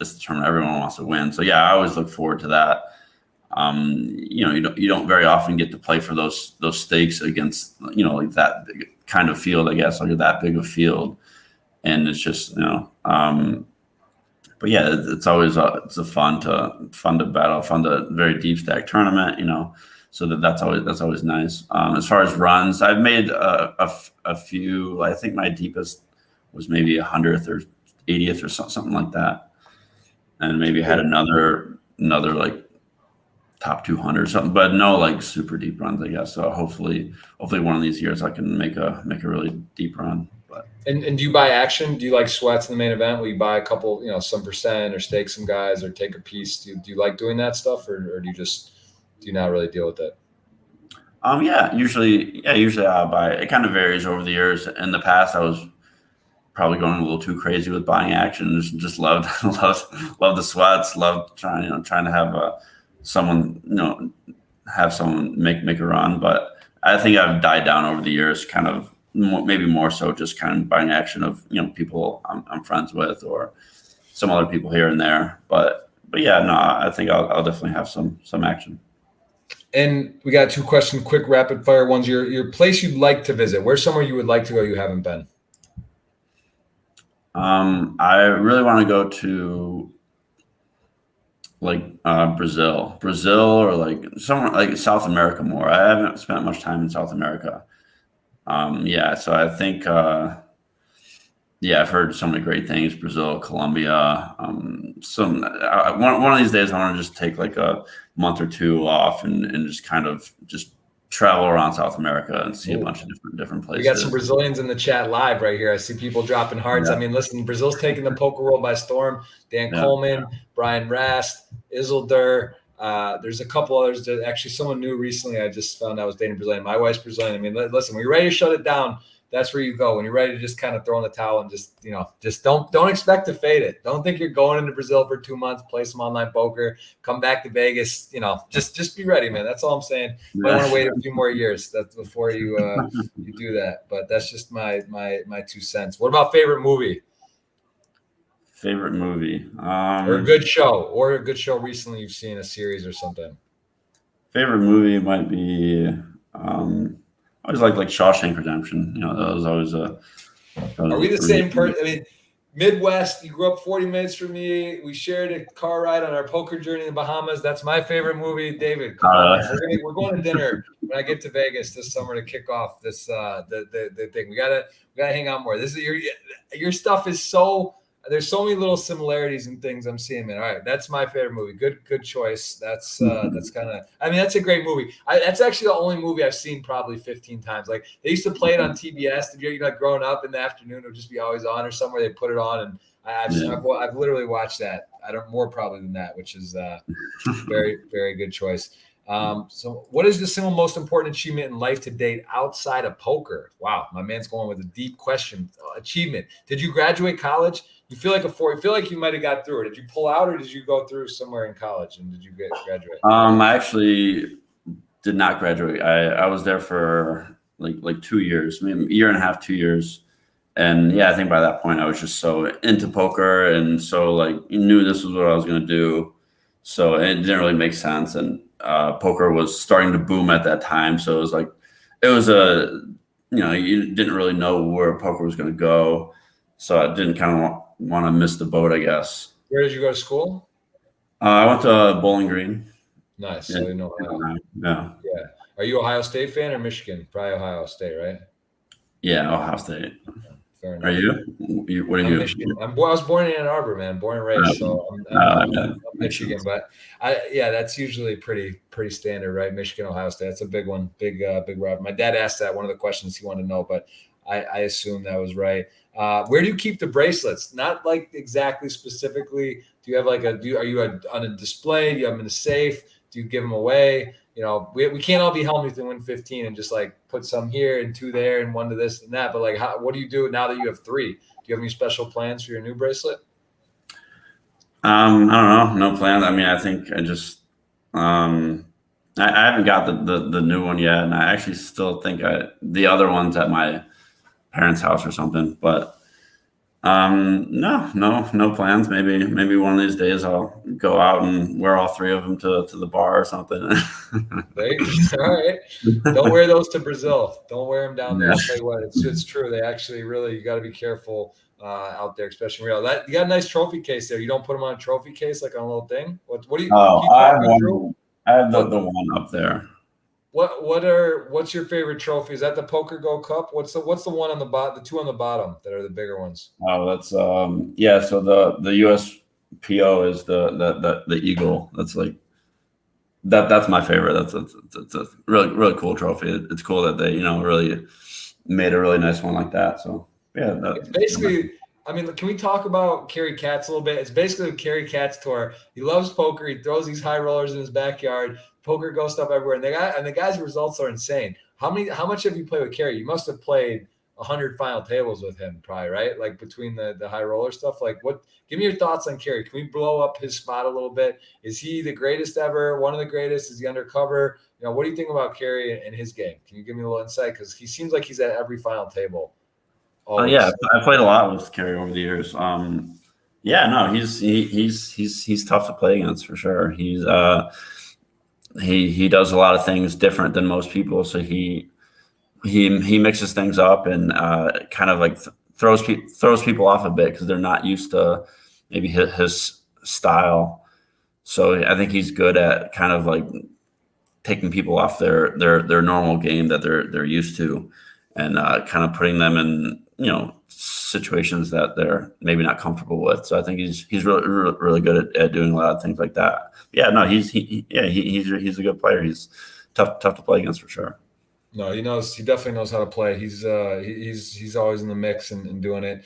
a tournament everyone wants to win. So yeah, I always look forward to that. You don't very often get to play for those stakes against like that big kind of field, I guess, like that big of field. And it's just, but yeah, it's always it's a fun to battle, very deep stack tournament, so that's always nice. As far as runs, I've made a few. I think my deepest was maybe 100th or 80th or something like that, and maybe had another like top 200 or something, but no like super deep runs, I guess. So hopefully one of these years I can make a really deep run. But
and do you buy action? Do you like sweats in the main event? Will you buy a couple, some percent, or stake some guys, or take a piece? Do you like doing that stuff, or do you not really deal with it?
Usually I'll buy. It kind of varies over the years. In the past, I was probably going a little too crazy with buying action. Just loved the sweats. Loved trying to have someone make a run. But I think I've died down over the years, kind of maybe more so just kind of buying action of people I'm friends with or some other people here and there. But yeah, no, I think I'll definitely have some action.
And we got 2 questions, quick rapid fire ones. Your place you'd like to visit. Where's somewhere you would like to go you haven't been?
I really want to go to like Brazil, or like somewhere like South America more. I haven't spent much time in South America. So I think I've heard so many great things. Brazil, Colombia. One of these days I want to just take like a month or 2 off and just kind of just travel around South America and see a bunch of different places.
We got some Brazilians in the chat live right here. I see people dropping hearts. Yeah. I mean, listen, Brazil's taking the poker world by storm. Dan Coleman, Brian Rast, Isildur, There's a couple others that actually someone new recently. I just found out was dating Brazilian. My wife's Brazilian. I mean, listen, when you're ready to shut it down, that's where you go. When you're ready to just kind of throw in the towel and just don't expect to fade it. Don't think you're going into Brazil for 2 months, play some online poker, come back to Vegas. Just be ready, man. That's all I'm saying. You might want to wait a few more years. That's before you you do that. But that's just my 2 cents. What about favorite movie?
Favorite movie,
or a good show recently you've seen, a series or something.
Favorite movie might be I always like Shawshank Redemption. That was always a.
Are we the same person? I mean, Midwest. You grew up 40 minutes from me. We shared a car ride on our poker journey in the Bahamas. That's my favorite movie. David, come on, man. We're going to dinner when I get to Vegas this summer to kick off this the thing. We gotta hang out more. This is your stuff is so. There's so many little similarities and things I'm seeing, man. All right, that's my favorite movie. Good choice. That's kind of. I mean, that's a great movie. That's actually the only movie I've seen probably 15 times. Like they used to play it on TBS. Did you growing up in the afternoon, it would just be always on or somewhere they put it on, and I've literally watched that. I don't more probably than that, which is very very good choice. So what is the single most important achievement in life to date outside of poker? Wow, my man's going with a deep question. Achievement. Did you graduate college? You feel like you might have got through it. Did you pull out, or did you go through somewhere in college? And did you graduate?
I actually did not graduate. I was there for like 2 years, maybe a year and a half, 2 years. And yeah, I think by that point I was just so into poker and so knew this was what I was going to do. So it didn't really make sense. And poker was starting to boom at that time. So it was you didn't really know where poker was going to go. So I didn't kind of want to miss the boat, I guess.
Where did you go to school?
I went to Bowling Green.
Nice.
Yeah.
So you know.
Yeah.
Are you Ohio State fan or Michigan? Probably Ohio State, right?
Yeah, Ohio State.
Fair enough.
Are you? What are you?
Michigan. I was born in Ann Arbor, man. Born and raised. So I'm Michigan, but that's usually pretty standard, right? Michigan, Ohio State. That's a big one. Big rival. My dad asked that one of the questions he wanted to know, but I assume that was right. Where do you keep the bracelets? Not like exactly specifically. Do you have are you on a display? Do you have them in a safe? Do you give them away? We can't all be helmets and win 15 and just put some here and 2 there and 1 to this and that. But what do you do now that you have 3? Do you have any special plans for your new bracelet?
I don't know. No plans. I mean, I think I just I haven't got the new one yet, and I actually still think the other one's at my parents' house or something. But no plans. Maybe one of these days I'll go out and wear all 3 of them to the bar or something.
All right. Don't wear those to Brazil. Don't wear them down there. I'll tell you what, it's true. They actually really, you got to be careful out there, especially in Rio. You got a nice trophy case there. You don't put them on a trophy case on a little thing. What do you?
I have the one up there.
What's your favorite trophy? Is that the Poker Go Cup? What's the one on the bottom? The 2 on the bottom that are the bigger ones.
Oh, that's So the USPO is the eagle. That's that's my favorite. That's a really cool trophy. It's cool that they really made a really nice one like that. So yeah,
it's basically. I mean, can we talk about Kerry Katz a little bit? It's basically a Kerry Katz tour. He loves poker. He throws these high rollers in his backyard. Poker goes stuff everywhere, and the guy's results are insane. How much have you played with Kerry? You must have played 100 final tables with him, probably, right? Between the high roller stuff. Give me your thoughts on Kerry. Can we blow up his spot a little bit? Is he the greatest ever? One of the greatest? Is he undercover? What do you think about Kerry and his game? Can you give me a little insight? Because he seems like he's at every final table.
Yeah, I played a lot with Kerry over the years. He's tough to play against for sure. He does a lot of things different than most people. So he mixes things up and kind of throws people off a bit because they're not used to maybe his style. So I think he's good at kind of taking people off their normal game that they're used to, and kind of putting them in situations that they're maybe not comfortable with. So I think he's really good at doing a lot of things like that. Yeah, no, he's a good player. He's tough to play against for sure.
No, he definitely knows how to play. He's always in the mix and doing it.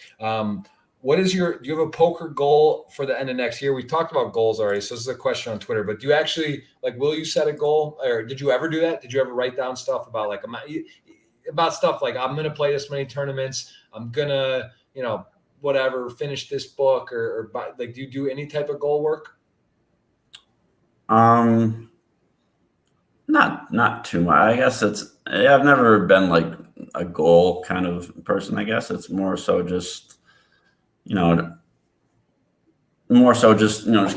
do you have a poker goal for the end of next year? We talked about goals already. So this is a question on Twitter, but do you actually will you set a goal, or did you ever do that? Did you ever write down stuff about stuff like, I'm going to play this many tournaments. I'm going to, whatever, finish this book or do you do any type of goal work?
Not too much. I guess I've never been like a goal kind of person. I guess it's more so just, just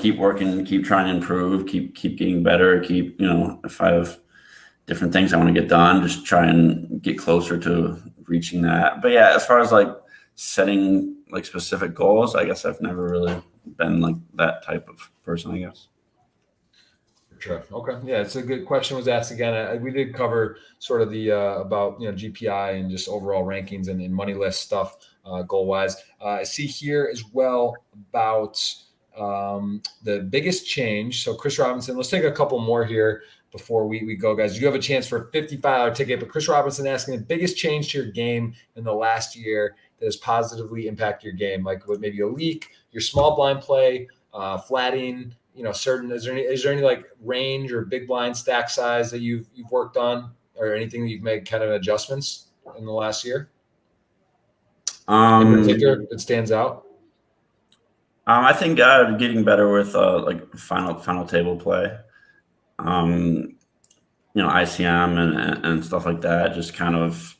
keep working, keep trying to improve, keep getting better, if I have different things I want to get done, just try and get closer to reaching that. But yeah, as far as like setting like specific goals, I guess I've never really been like that type of person, I guess.
Sure. Okay. Yeah, it's a good question was asked again. We did cover sort of the about GPI and just overall rankings and money list stuff goal wise. I see here as well about the biggest change. So Chris Robinson, let's take a couple more here before we go, guys. You have a chance for a $55 ticket, but Chris Robinson asking the biggest change to your game in the last year that has positively impacted your game, like with maybe a leak, your small blind play, flatting. Certain, is there any like range or big blind stack size that you've worked on, or anything that you've made kind of adjustments in the last year? In particular, it stands out.
I think getting better with like final table play, ICM and stuff like that. Just kind of,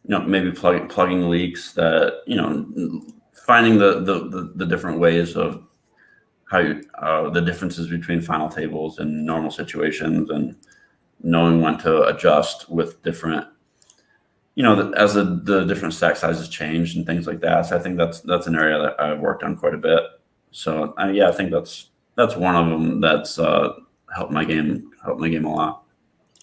maybe plugging leaks that, finding the different ways of how the differences between final tables and normal situations, and knowing when to adjust with different, as the different stack sizes change and things like that. So I think that's an area that I've worked on quite a bit. So I think that's one of them that's helped my game a lot.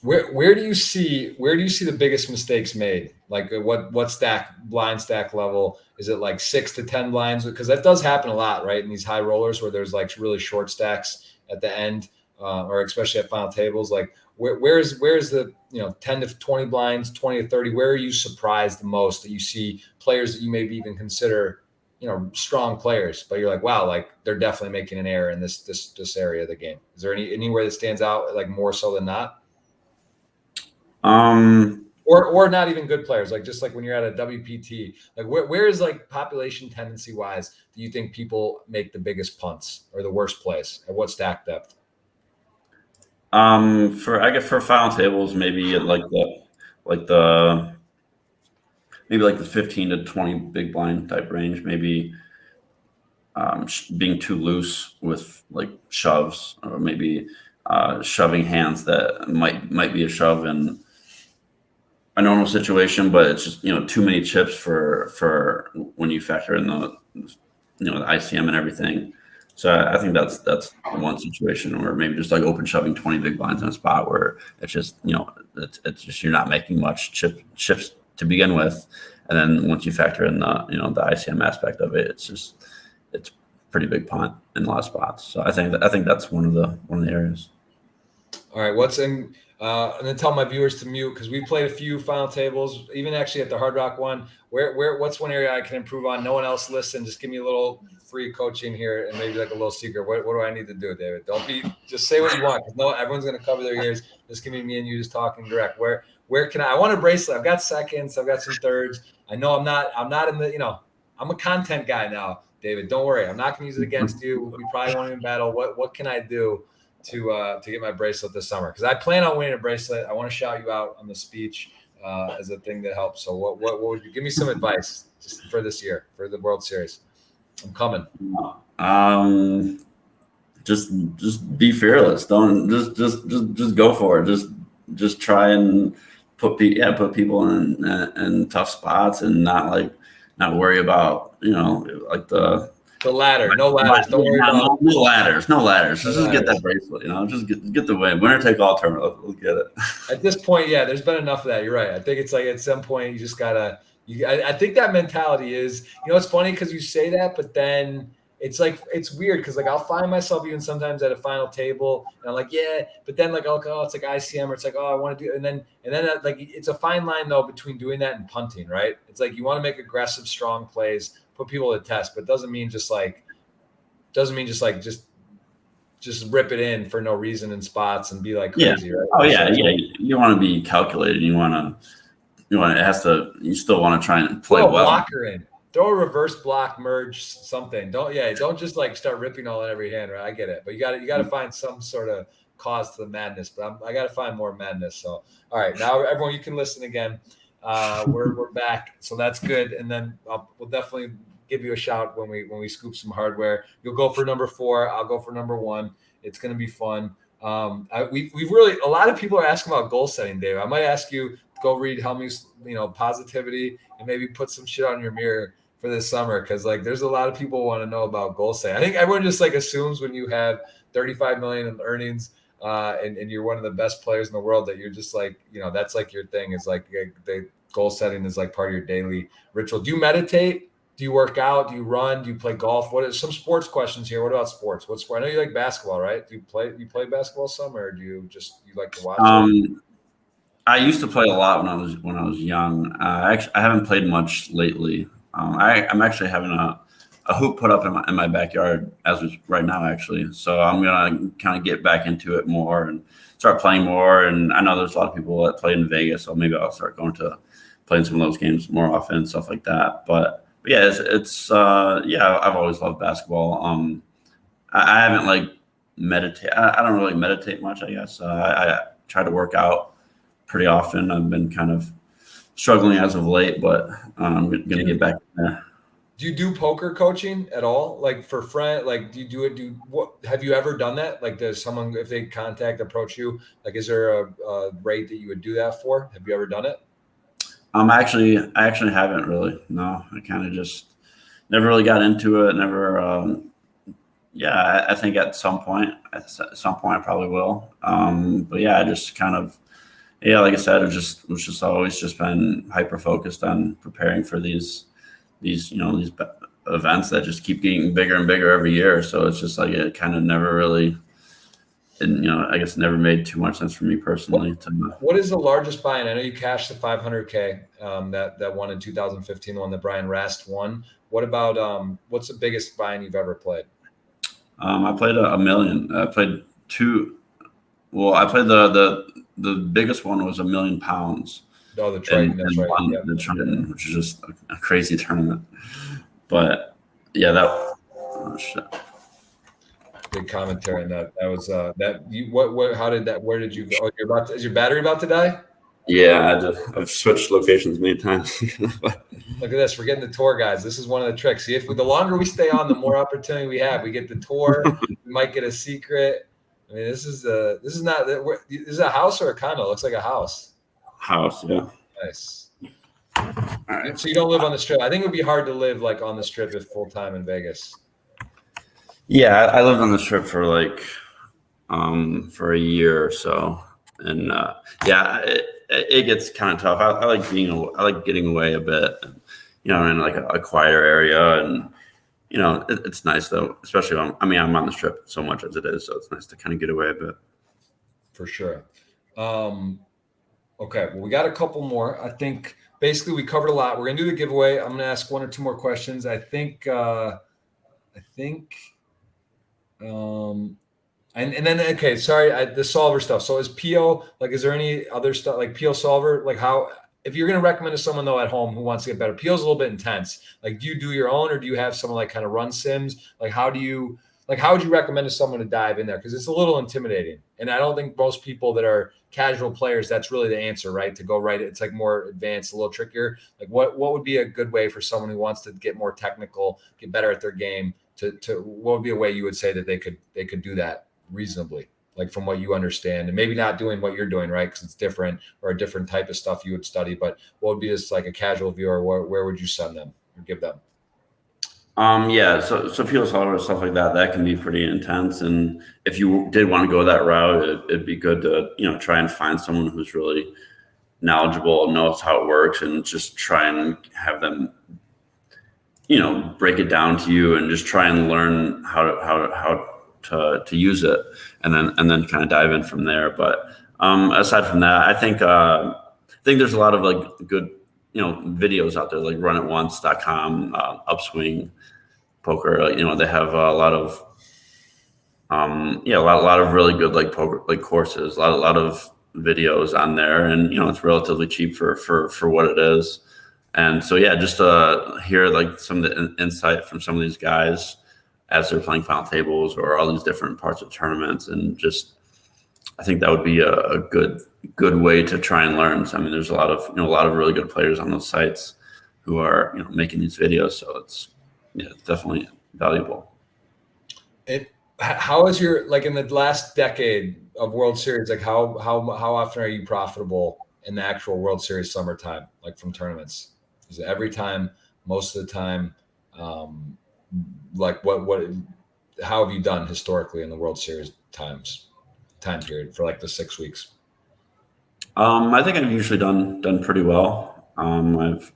Where do you see the biggest mistakes made? Like what blind stack level? Is it like 6 to 10 blinds? Because that does happen a lot, right? In these high rollers where there's like really short stacks at the end, or especially at final tables. Like where's the 10 to 20 blinds, 20 to 30? Where are you surprised the most that you see players that you maybe even consider strong players, but you're like, wow, like they're definitely making an error in this area of the game? Is there anywhere that stands out like more so than not? Or not even good players, like just like when you're at a WPT, like where is like population tendency wise, do you think people make the biggest punts or the worst plays at what stack depth?
For final tables, maybe like the 15 to 20 big blind type range, maybe being too loose with like shoves, or maybe shoving hands that might be a shove in a normal situation, but it's just too many chips for when you factor in the the ICM and everything. So I think that's one situation where maybe just like open shoving 20 big blinds in a spot where it's just it's just you're not making much chips to begin with, and then once you factor in the the ICM aspect of it, it's pretty big punt in a lot of spots. So I think that's one of the areas.
All right, and then tell my viewers to mute, because we played a few final tables, even actually at the Hard Rock one. What's one area I can improve on? No one else listen. Just give me a little free coaching here, and maybe like a little secret. What do I need to do, David? Just say what you want, because everyone's going to cover their ears. Just give me and you just talking direct. Where can I want a bracelet? I've got seconds. I've got some thirds. I know I'm not in the I'm a content guy now, David. Don't worry. I'm not going to use it against you. We probably won't even battle. What can I do to get my bracelet this summer? Because I plan on winning a bracelet. I want to shout you out on the speech as a thing that helps. So what would you give me some advice just for this year, for the World Series? I'm coming.
Just be fearless. Don't just go for it. Just try and put people in tough spots, and not worry about like the
ladder. No ladders. Don't worry about
no ladders. Just get that bracelet. Just get the win. Winner take all tournament. We'll get it.
At this point, yeah, there's been enough of that. You're right. I think it's like at some point you just gotta. I think that mentality is. It's funny because you say that, but then it's like, it's weird because like I'll find myself even sometimes at a final table and I'm like, yeah, but then like, oh, it's like ICM, or it's like, oh, I want to do, and then like it's a fine line though between doing that and punting, right? It's like you want to make aggressive, strong plays, put people to the test, but doesn't mean just rip it in for no reason in spots and be like crazy,
Yeah.
right?
Oh yeah, yeah. You want to be calculated. You still want to try and play
Throw a
well.
blocker in. Throw a reverse block, merge something. Don't just like start ripping all in every hand, right? I get it, but you got to find some sort of cause to the madness. But I got to find more madness. So, all right, now everyone, you can listen again. We're back, so that's good. And then we'll definitely give you a shout when we scoop some hardware. You'll go for number 4. I'll go for number 1. It's going to be fun. We've really, a lot of people are asking about goal setting, Dave. I might ask you, go read Helmy's, positivity, and maybe put some shit on your mirror for this summer, because like there's a lot of people want to know about goal setting. I think everyone just like assumes when you have 35 million in earnings and you're one of the best players in the world that you're just like, that's like your thing, is like the goal setting is like part of your daily ritual. Do you meditate? Do you work out? Do you run? Do you play golf? What are some sports questions here? What about sports? What sport? I know you like basketball, right? Do you play basketball some, or do you like to watch it?
I used to play a lot when I was young. I haven't played much lately. I'm actually having a hoop put up in my backyard as of right now, actually. So I'm gonna kind of get back into it more and start playing more. And I know there's a lot of people that play in Vegas, so maybe I'll start going to playing some of those games more often and stuff like that. But yeah, it's I've always loved basketball. I haven't like meditate. I don't really meditate much, I guess. I try to work out pretty often. I've been kind of struggling as of late, but I'm going to get back there.
Do you do poker coaching at all? Like for friend, like do you do it? What have you ever done that? Like does someone, if they approach you, like is there a rate that you would do that for? Have you ever done it?
I actually haven't really. No, I kind of just never really got into it. Never. I think at some point I probably will. But yeah, I just kind of, like I said, it was just always just been hyper focused on preparing for these events that just keep getting bigger and bigger every year. So it's just like it kind of never really, and I guess never made too much sense for me personally.
What is the largest buy-in? I know you cashed the 500K that won in 2015, the one that Brian Rast won. What about what's the biggest buy-in you've ever played?
I played a million. I played 2. Well, I played the biggest one was £1 million.
Oh, the Triton, that's right.
The Triton, which is just a crazy tournament. But yeah,
big commentary on that. That was that you what how did that, where did you go? Oh, is your battery about to die?
Yeah, I've switched locations many times.
Look at this. We're getting the tour guys. This is one of the tricks. See, the longer we stay on, the more opportunity we have. We get the tour. We might get a secret. I mean, this is a house or a condo? It looks like a house.
House, yeah.
Nice. All right. So you don't live on the strip. I think it would be hard to live like on the strip if full time in Vegas.
Yeah, I lived on the strip for like for a year or so, and it gets kind of tough. I like getting away a bit, in like a quieter area, and it's nice though, especially when I'm on the strip so much as it is, so it's nice to kind of get away a bit.
For sure. Okay, well, we got a couple more. I think basically we covered a lot. We're gonna do the giveaway. I'm gonna ask 1 or 2 more questions. And then okay, sorry, the solver stuff. So is PO, like, is there any other stuff like PO solver? Like how, if you're going to recommend to someone though at home who wants to get better, PO is a little bit intense. Like, do you do your own, or do you have someone like kind of run sims? Like, how would you recommend to someone to dive in there? Because it's a little intimidating, and I don't think most people that are casual players, that's really the answer, right? To go right, it's like more advanced, a little trickier. Like, what would be a good way for someone who wants to get more technical, get better at their game? To what would be a way you would say that they could do that reasonably, like from what you understand, and maybe not doing what you're doing, right? Because it's different, or a different type of stuff you would study. But what would be just like a casual viewer? Where would you send them or give them?
So PO solver, stuff like that can be pretty intense. And if you did want to go that route, it'd be good to, try and find someone who's really knowledgeable and knows how it works, and just try and have them, break it down to you and just try and learn how to use it, and then kind of dive in from there. But aside from that, I think there's a lot of like good videos out there, like runitoonce.com, Upswing Poker. They have a lot of a lot of really good like poker like courses, a lot of videos on there, and it's relatively cheap for what it is. And so just hear like some of the insight from some of these guys as they're playing final tables or all these different parts of tournaments, and just I think that would be a good way to try and learn. So, I mean, there's a lot of really good players on those sites who are making these videos, so it's definitely valuable.
How is your, like, in the last decade of World Series, like how often are you profitable in the actual World Series summertime, like from tournaments? Is it every time, most of the time? Like how have you done historically in the World Series time period for like the 6 weeks?
I think I've usually done pretty well. I've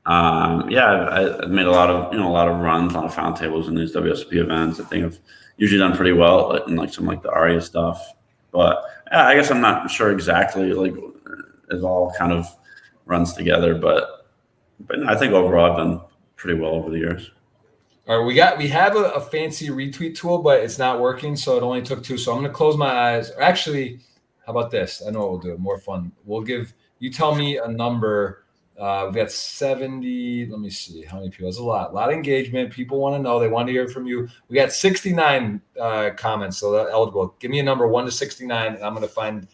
made a lot of runs on the final tables in these WSOP events. I think I've usually done pretty well in like some like the ARIA stuff, but I guess I'm not sure exactly like it all kind of runs together, but I think overall I've done pretty well over the years.
All right, we have a fancy retweet tool, but it's not working, so it only took 2. So I'm going to close my eyes. Or actually, how about this? I know what we'll do. More fun. We'll give you tell me a number. We've got 70. Let me see how many people. It's a lot of engagement. People want to know. They want to hear from you. We got 69 comments, so that's eligible. Give me a number 1 to 69, and I'm going to find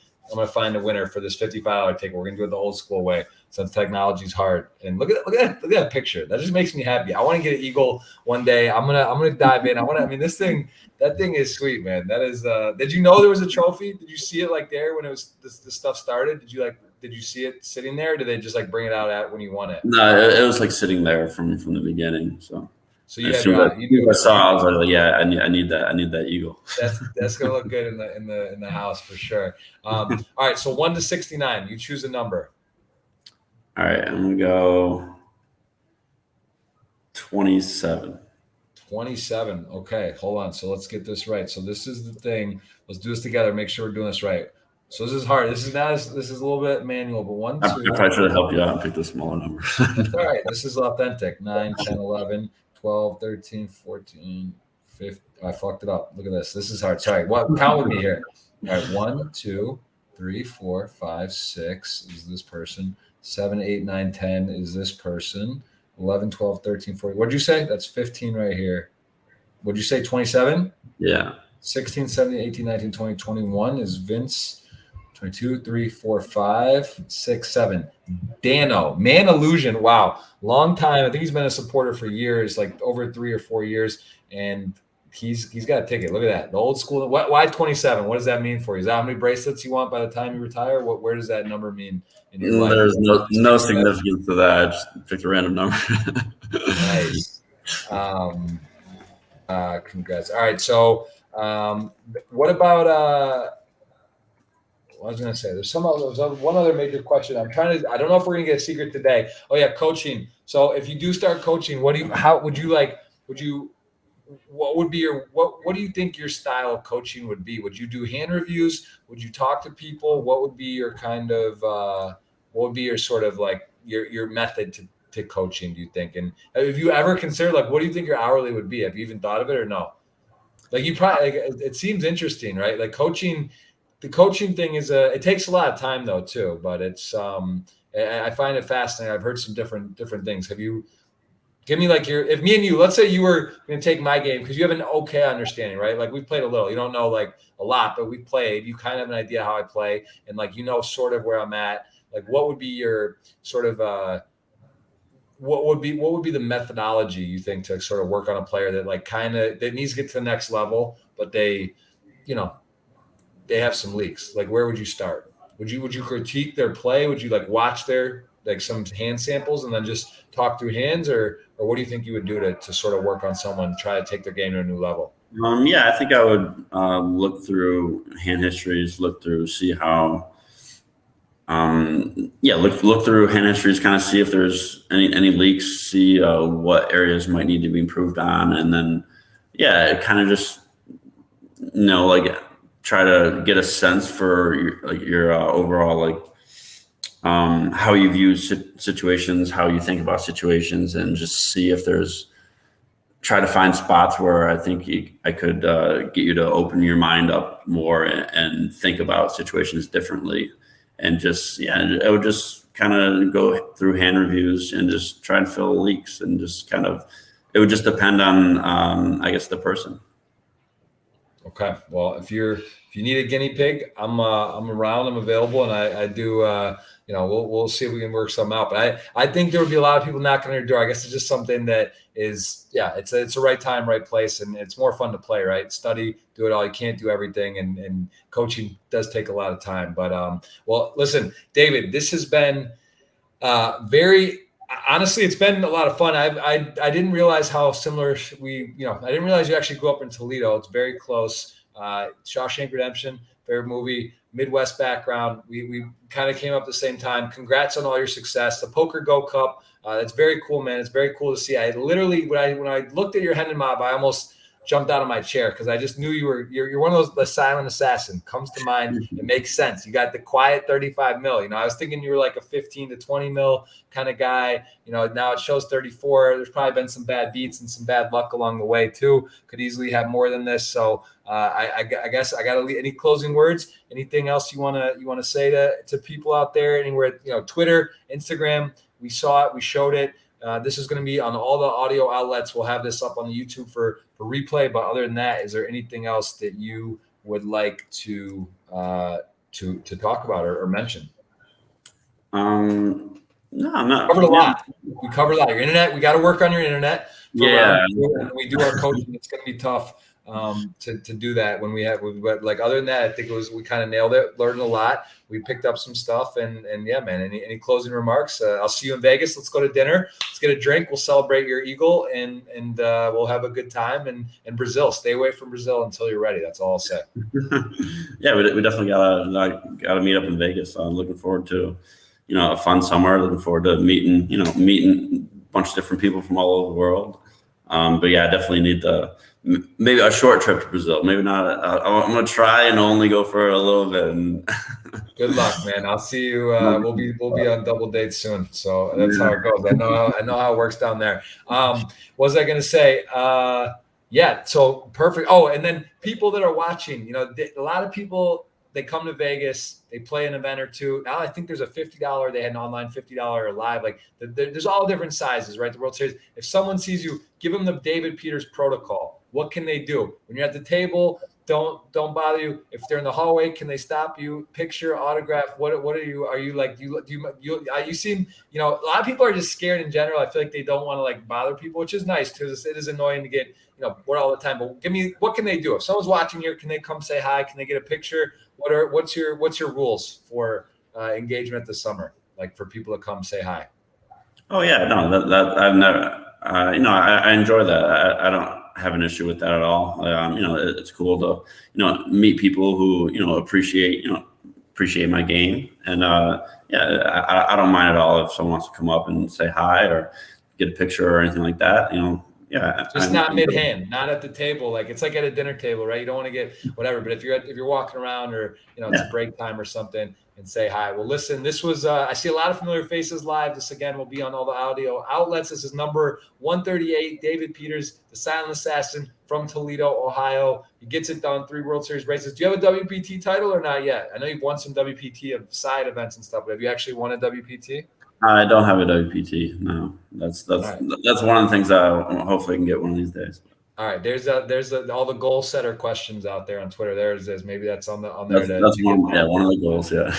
a winner for this $55 ticket. We're going to do it the old school way, since technology's hard. And look at that picture. That just makes me happy. I want to get an eagle one day. I'm gonna dive in. That thing is sweet, man. That is. Did you know there was a trophy? Did you see it like there when it was this stuff started? Did you see it sitting there? Or did they just like bring it out at when you won it?
No, it was like sitting there from the beginning. So
you
as soon as I saw, I was like, yeah, I need that eagle.
That's gonna look good in the house for sure. All right, so 1 to 69. You choose a number.
All right, I'm gonna go 27.
27. Okay, hold on. So let's get this right. So this is the thing. Let's do this together. Make sure we're doing this right. So this is hard. This is a little bit manual, but 1, 2.
I probably should have helped you out and picked a smaller number.
That's all right. This is authentic. 9, 10, 11, 12, 13, 14, 15. I fucked it up. Look at this. This is hard. Sorry. Count with me here. All right. 1, 2, 3, 4, 5, 6 is this person. 7, 8, 9, 10 is this person. 11, 12, 13, 14. What'd you say? That's 15 right here. What'd you say? 27?
Yeah.
16, 17, 18, 19, 20, 21 is Vince. 22, 3, 4, 5, 6, 7. Dano, Man Illusion. Wow. Long time. I think he's been a supporter for years, like over 3 or 4 years. And he's got a ticket. Look at that. The old school. Why 27? What does that mean for you? Is that how many bracelets you want by the time you retire? Where does that number mean in your life?
There's no significance to that. I just picked a random number.
Nice. Congrats. All right. So what about I was going to say there's one other major question. I don't know if we're going to get a secret today. Oh yeah. Coaching. So if you do start coaching, what do you think your style of coaching would be? Would you do hand reviews? Would you talk to people? What would be your kind of, what would be your sort of like your method to coaching, do you think? And have you ever considered, like, what do you think your hourly would be? Have you even thought of it or no? Like you probably, it seems interesting, right? Like the coaching thing it takes a lot of time though too, but it's, I find it fascinating. I've heard some different things. Give me like if me and you, let's say you were going to take my game because you have an okay understanding, right? Like we've played a little, you don't know like a lot, but we've played, you kind of have an idea how I play and like, sort of where I'm at. Like what would be your sort of, what would be the methodology you think to sort of work on a player that like that needs to get to the next level, but they have some leaks? Like where would you start? Would you critique their play? Would you like watch their like some hand samples and then just talk through hands, or what do you think you would do to sort of work on someone, try to take their game to a new level?
I think I would look through hand histories, see how Yeah, look through hand histories, kind of see if there's any leaks, see what areas might need to be improved on, and then yeah, kind of just like try to get a sense for your overall how you view situations, how you think about situations, and just see if there's try to find spots where I think I could get you to open your mind up more and think about situations differently. And just, yeah, I would just kind of go through hand reviews and just try and fill leaks and just kind of, it would just depend on, I guess, the person.
Okay. Well, if you need a guinea pig, I'm around, I'm available, and I do, we'll see if we can work something out. But I think there would be a lot of people knocking on your door. I guess it's just something that is, yeah, it's the right time, right place, and it's more fun to play, right? Study, do it all. You can't do everything, and coaching does take a lot of time. But well, listen, David, this has been very honestly, it's been a lot of fun. I didn't realize how similar I didn't realize you actually grew up in Toledo. It's very close. Shawshank Redemption, favorite movie, Midwest background. We kind of came up at the same time. Congrats on all your success. The Poker Go Cup. That's very cool, man. It's very cool to see. I literally, when I looked at your Hendon Mob, I almost jumped out of my chair because I just knew you're one of those, the silent assassin comes to mind. It makes sense. You got the quiet 35 mil. I was thinking you were like a 15 to 20 mil kind of guy. Now it shows 34. There's probably been some bad beats and some bad luck along the way too. Could easily have more than this. So I guess I got to leave. Any closing words? Anything else you want to say to people out there? Anywhere, Twitter, Instagram. We saw it. We showed it. This is going to be on all the audio outlets. We'll have this up on the YouTube for replay. But other than that, is there anything else that you would like to talk about or mention?
No, I'm not.
Covered a lot. We covered a lot. Your internet. We got to work on your internet.
Yeah.
When we do our coaching, it's going to be tough to do that when we have. But like other than that, I think we kind of nailed it. Learned a lot. We picked up some stuff, and yeah, man. Any closing remarks? I'll see you in Vegas. Let's go to dinner. Let's get a drink. We'll celebrate your eagle, and we'll have a good time. And Brazil, stay away from Brazil until you're ready. That's all I'll say.
Yeah, we definitely gotta meet up in Vegas. I'm looking forward to a fun summer. Looking forward to meeting a bunch of different people from all over the world. But yeah, I definitely need maybe a short trip to Brazil. Maybe not. I'm gonna try and only go for a little bit. And
good luck, man. I'll see you. We'll be on double dates soon. So that's how it goes. I know how it works down there. What was I gonna say? Yeah. So perfect. Oh, and then people that are watching, a lot of people, they come to Vegas, they play an event or two. Now I think there's a $50. They had an online $50 live. Like there's all different sizes, right? The World Series. If someone sees you, give them the David Peters protocol. What can they do when you're at the table? Don't bother you. If they're in the hallway, can they stop you? Picture, autograph. What are you? Are you like you seem a lot of people are just scared in general. I feel like they don't want to like bother people, which is nice because it is annoying to get bored all the time. But what can they do if someone's watching here? Can they come say hi? Can they get a picture? What's your rules for engagement this summer? Like for people to come say hi.
Oh yeah, no, that I've never. I enjoy that. I don't have an issue with that at all. It's cool to meet people who appreciate my game, and I don't mind at all if someone wants to come up and say hi or get a picture or anything like that. Yeah,
just not mid-hand, not at the table. Like it's like at a dinner table, right? You don't want to get whatever. But if you're walking around or it's a break time or something, and say hi. Well, listen, this was I see a lot of familiar faces live. This again will be on all the audio outlets. This is number 138, David Peters, the silent assassin from Toledo, Ohio. He gets it done, 3 World Series races. Do you have a WPT title or not yet? I know you've won some WPT of side events and stuff, but have you actually won a WPT?
I don't have a WPT. No, that's one of the things that I hopefully can get one of these days.
All right, there's all the goal setter questions out there on Twitter. There's maybe that's on there.
That's one of the goals. Yeah,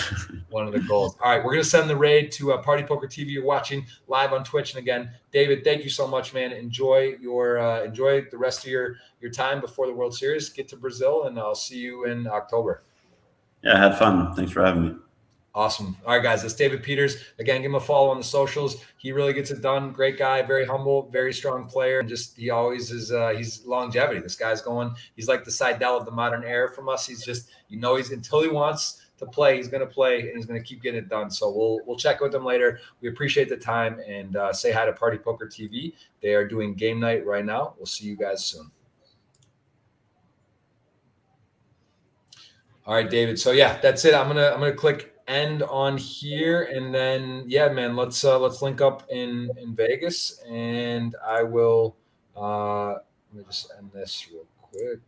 one of the goals. All right, we're gonna send the raid to Party Poker TV. You're watching live on Twitch, and again, David, thank you so much, man. Enjoy the rest of your time before the World Series. Get to Brazil, and I'll see you in October.
Yeah, I had fun. Thanks for having me.
Awesome. All right, guys, that's David Peters. Again, give him a follow on the socials. He really gets it done. Great guy, very humble, very strong player. And just he always is he's longevity. This guy's he's like the Seidel of the modern era from us. He's just, he's until he wants to play, he's going to play, and he's going to keep getting it done. So we'll check with him later. We appreciate the time, and say hi to Party Poker TV. They are doing game night right now. We'll see you guys soon. All right, David. So yeah, that's it. I'm gonna click end on here, and then yeah, man, let's link up in Vegas, and I will. Let me just end this real quick.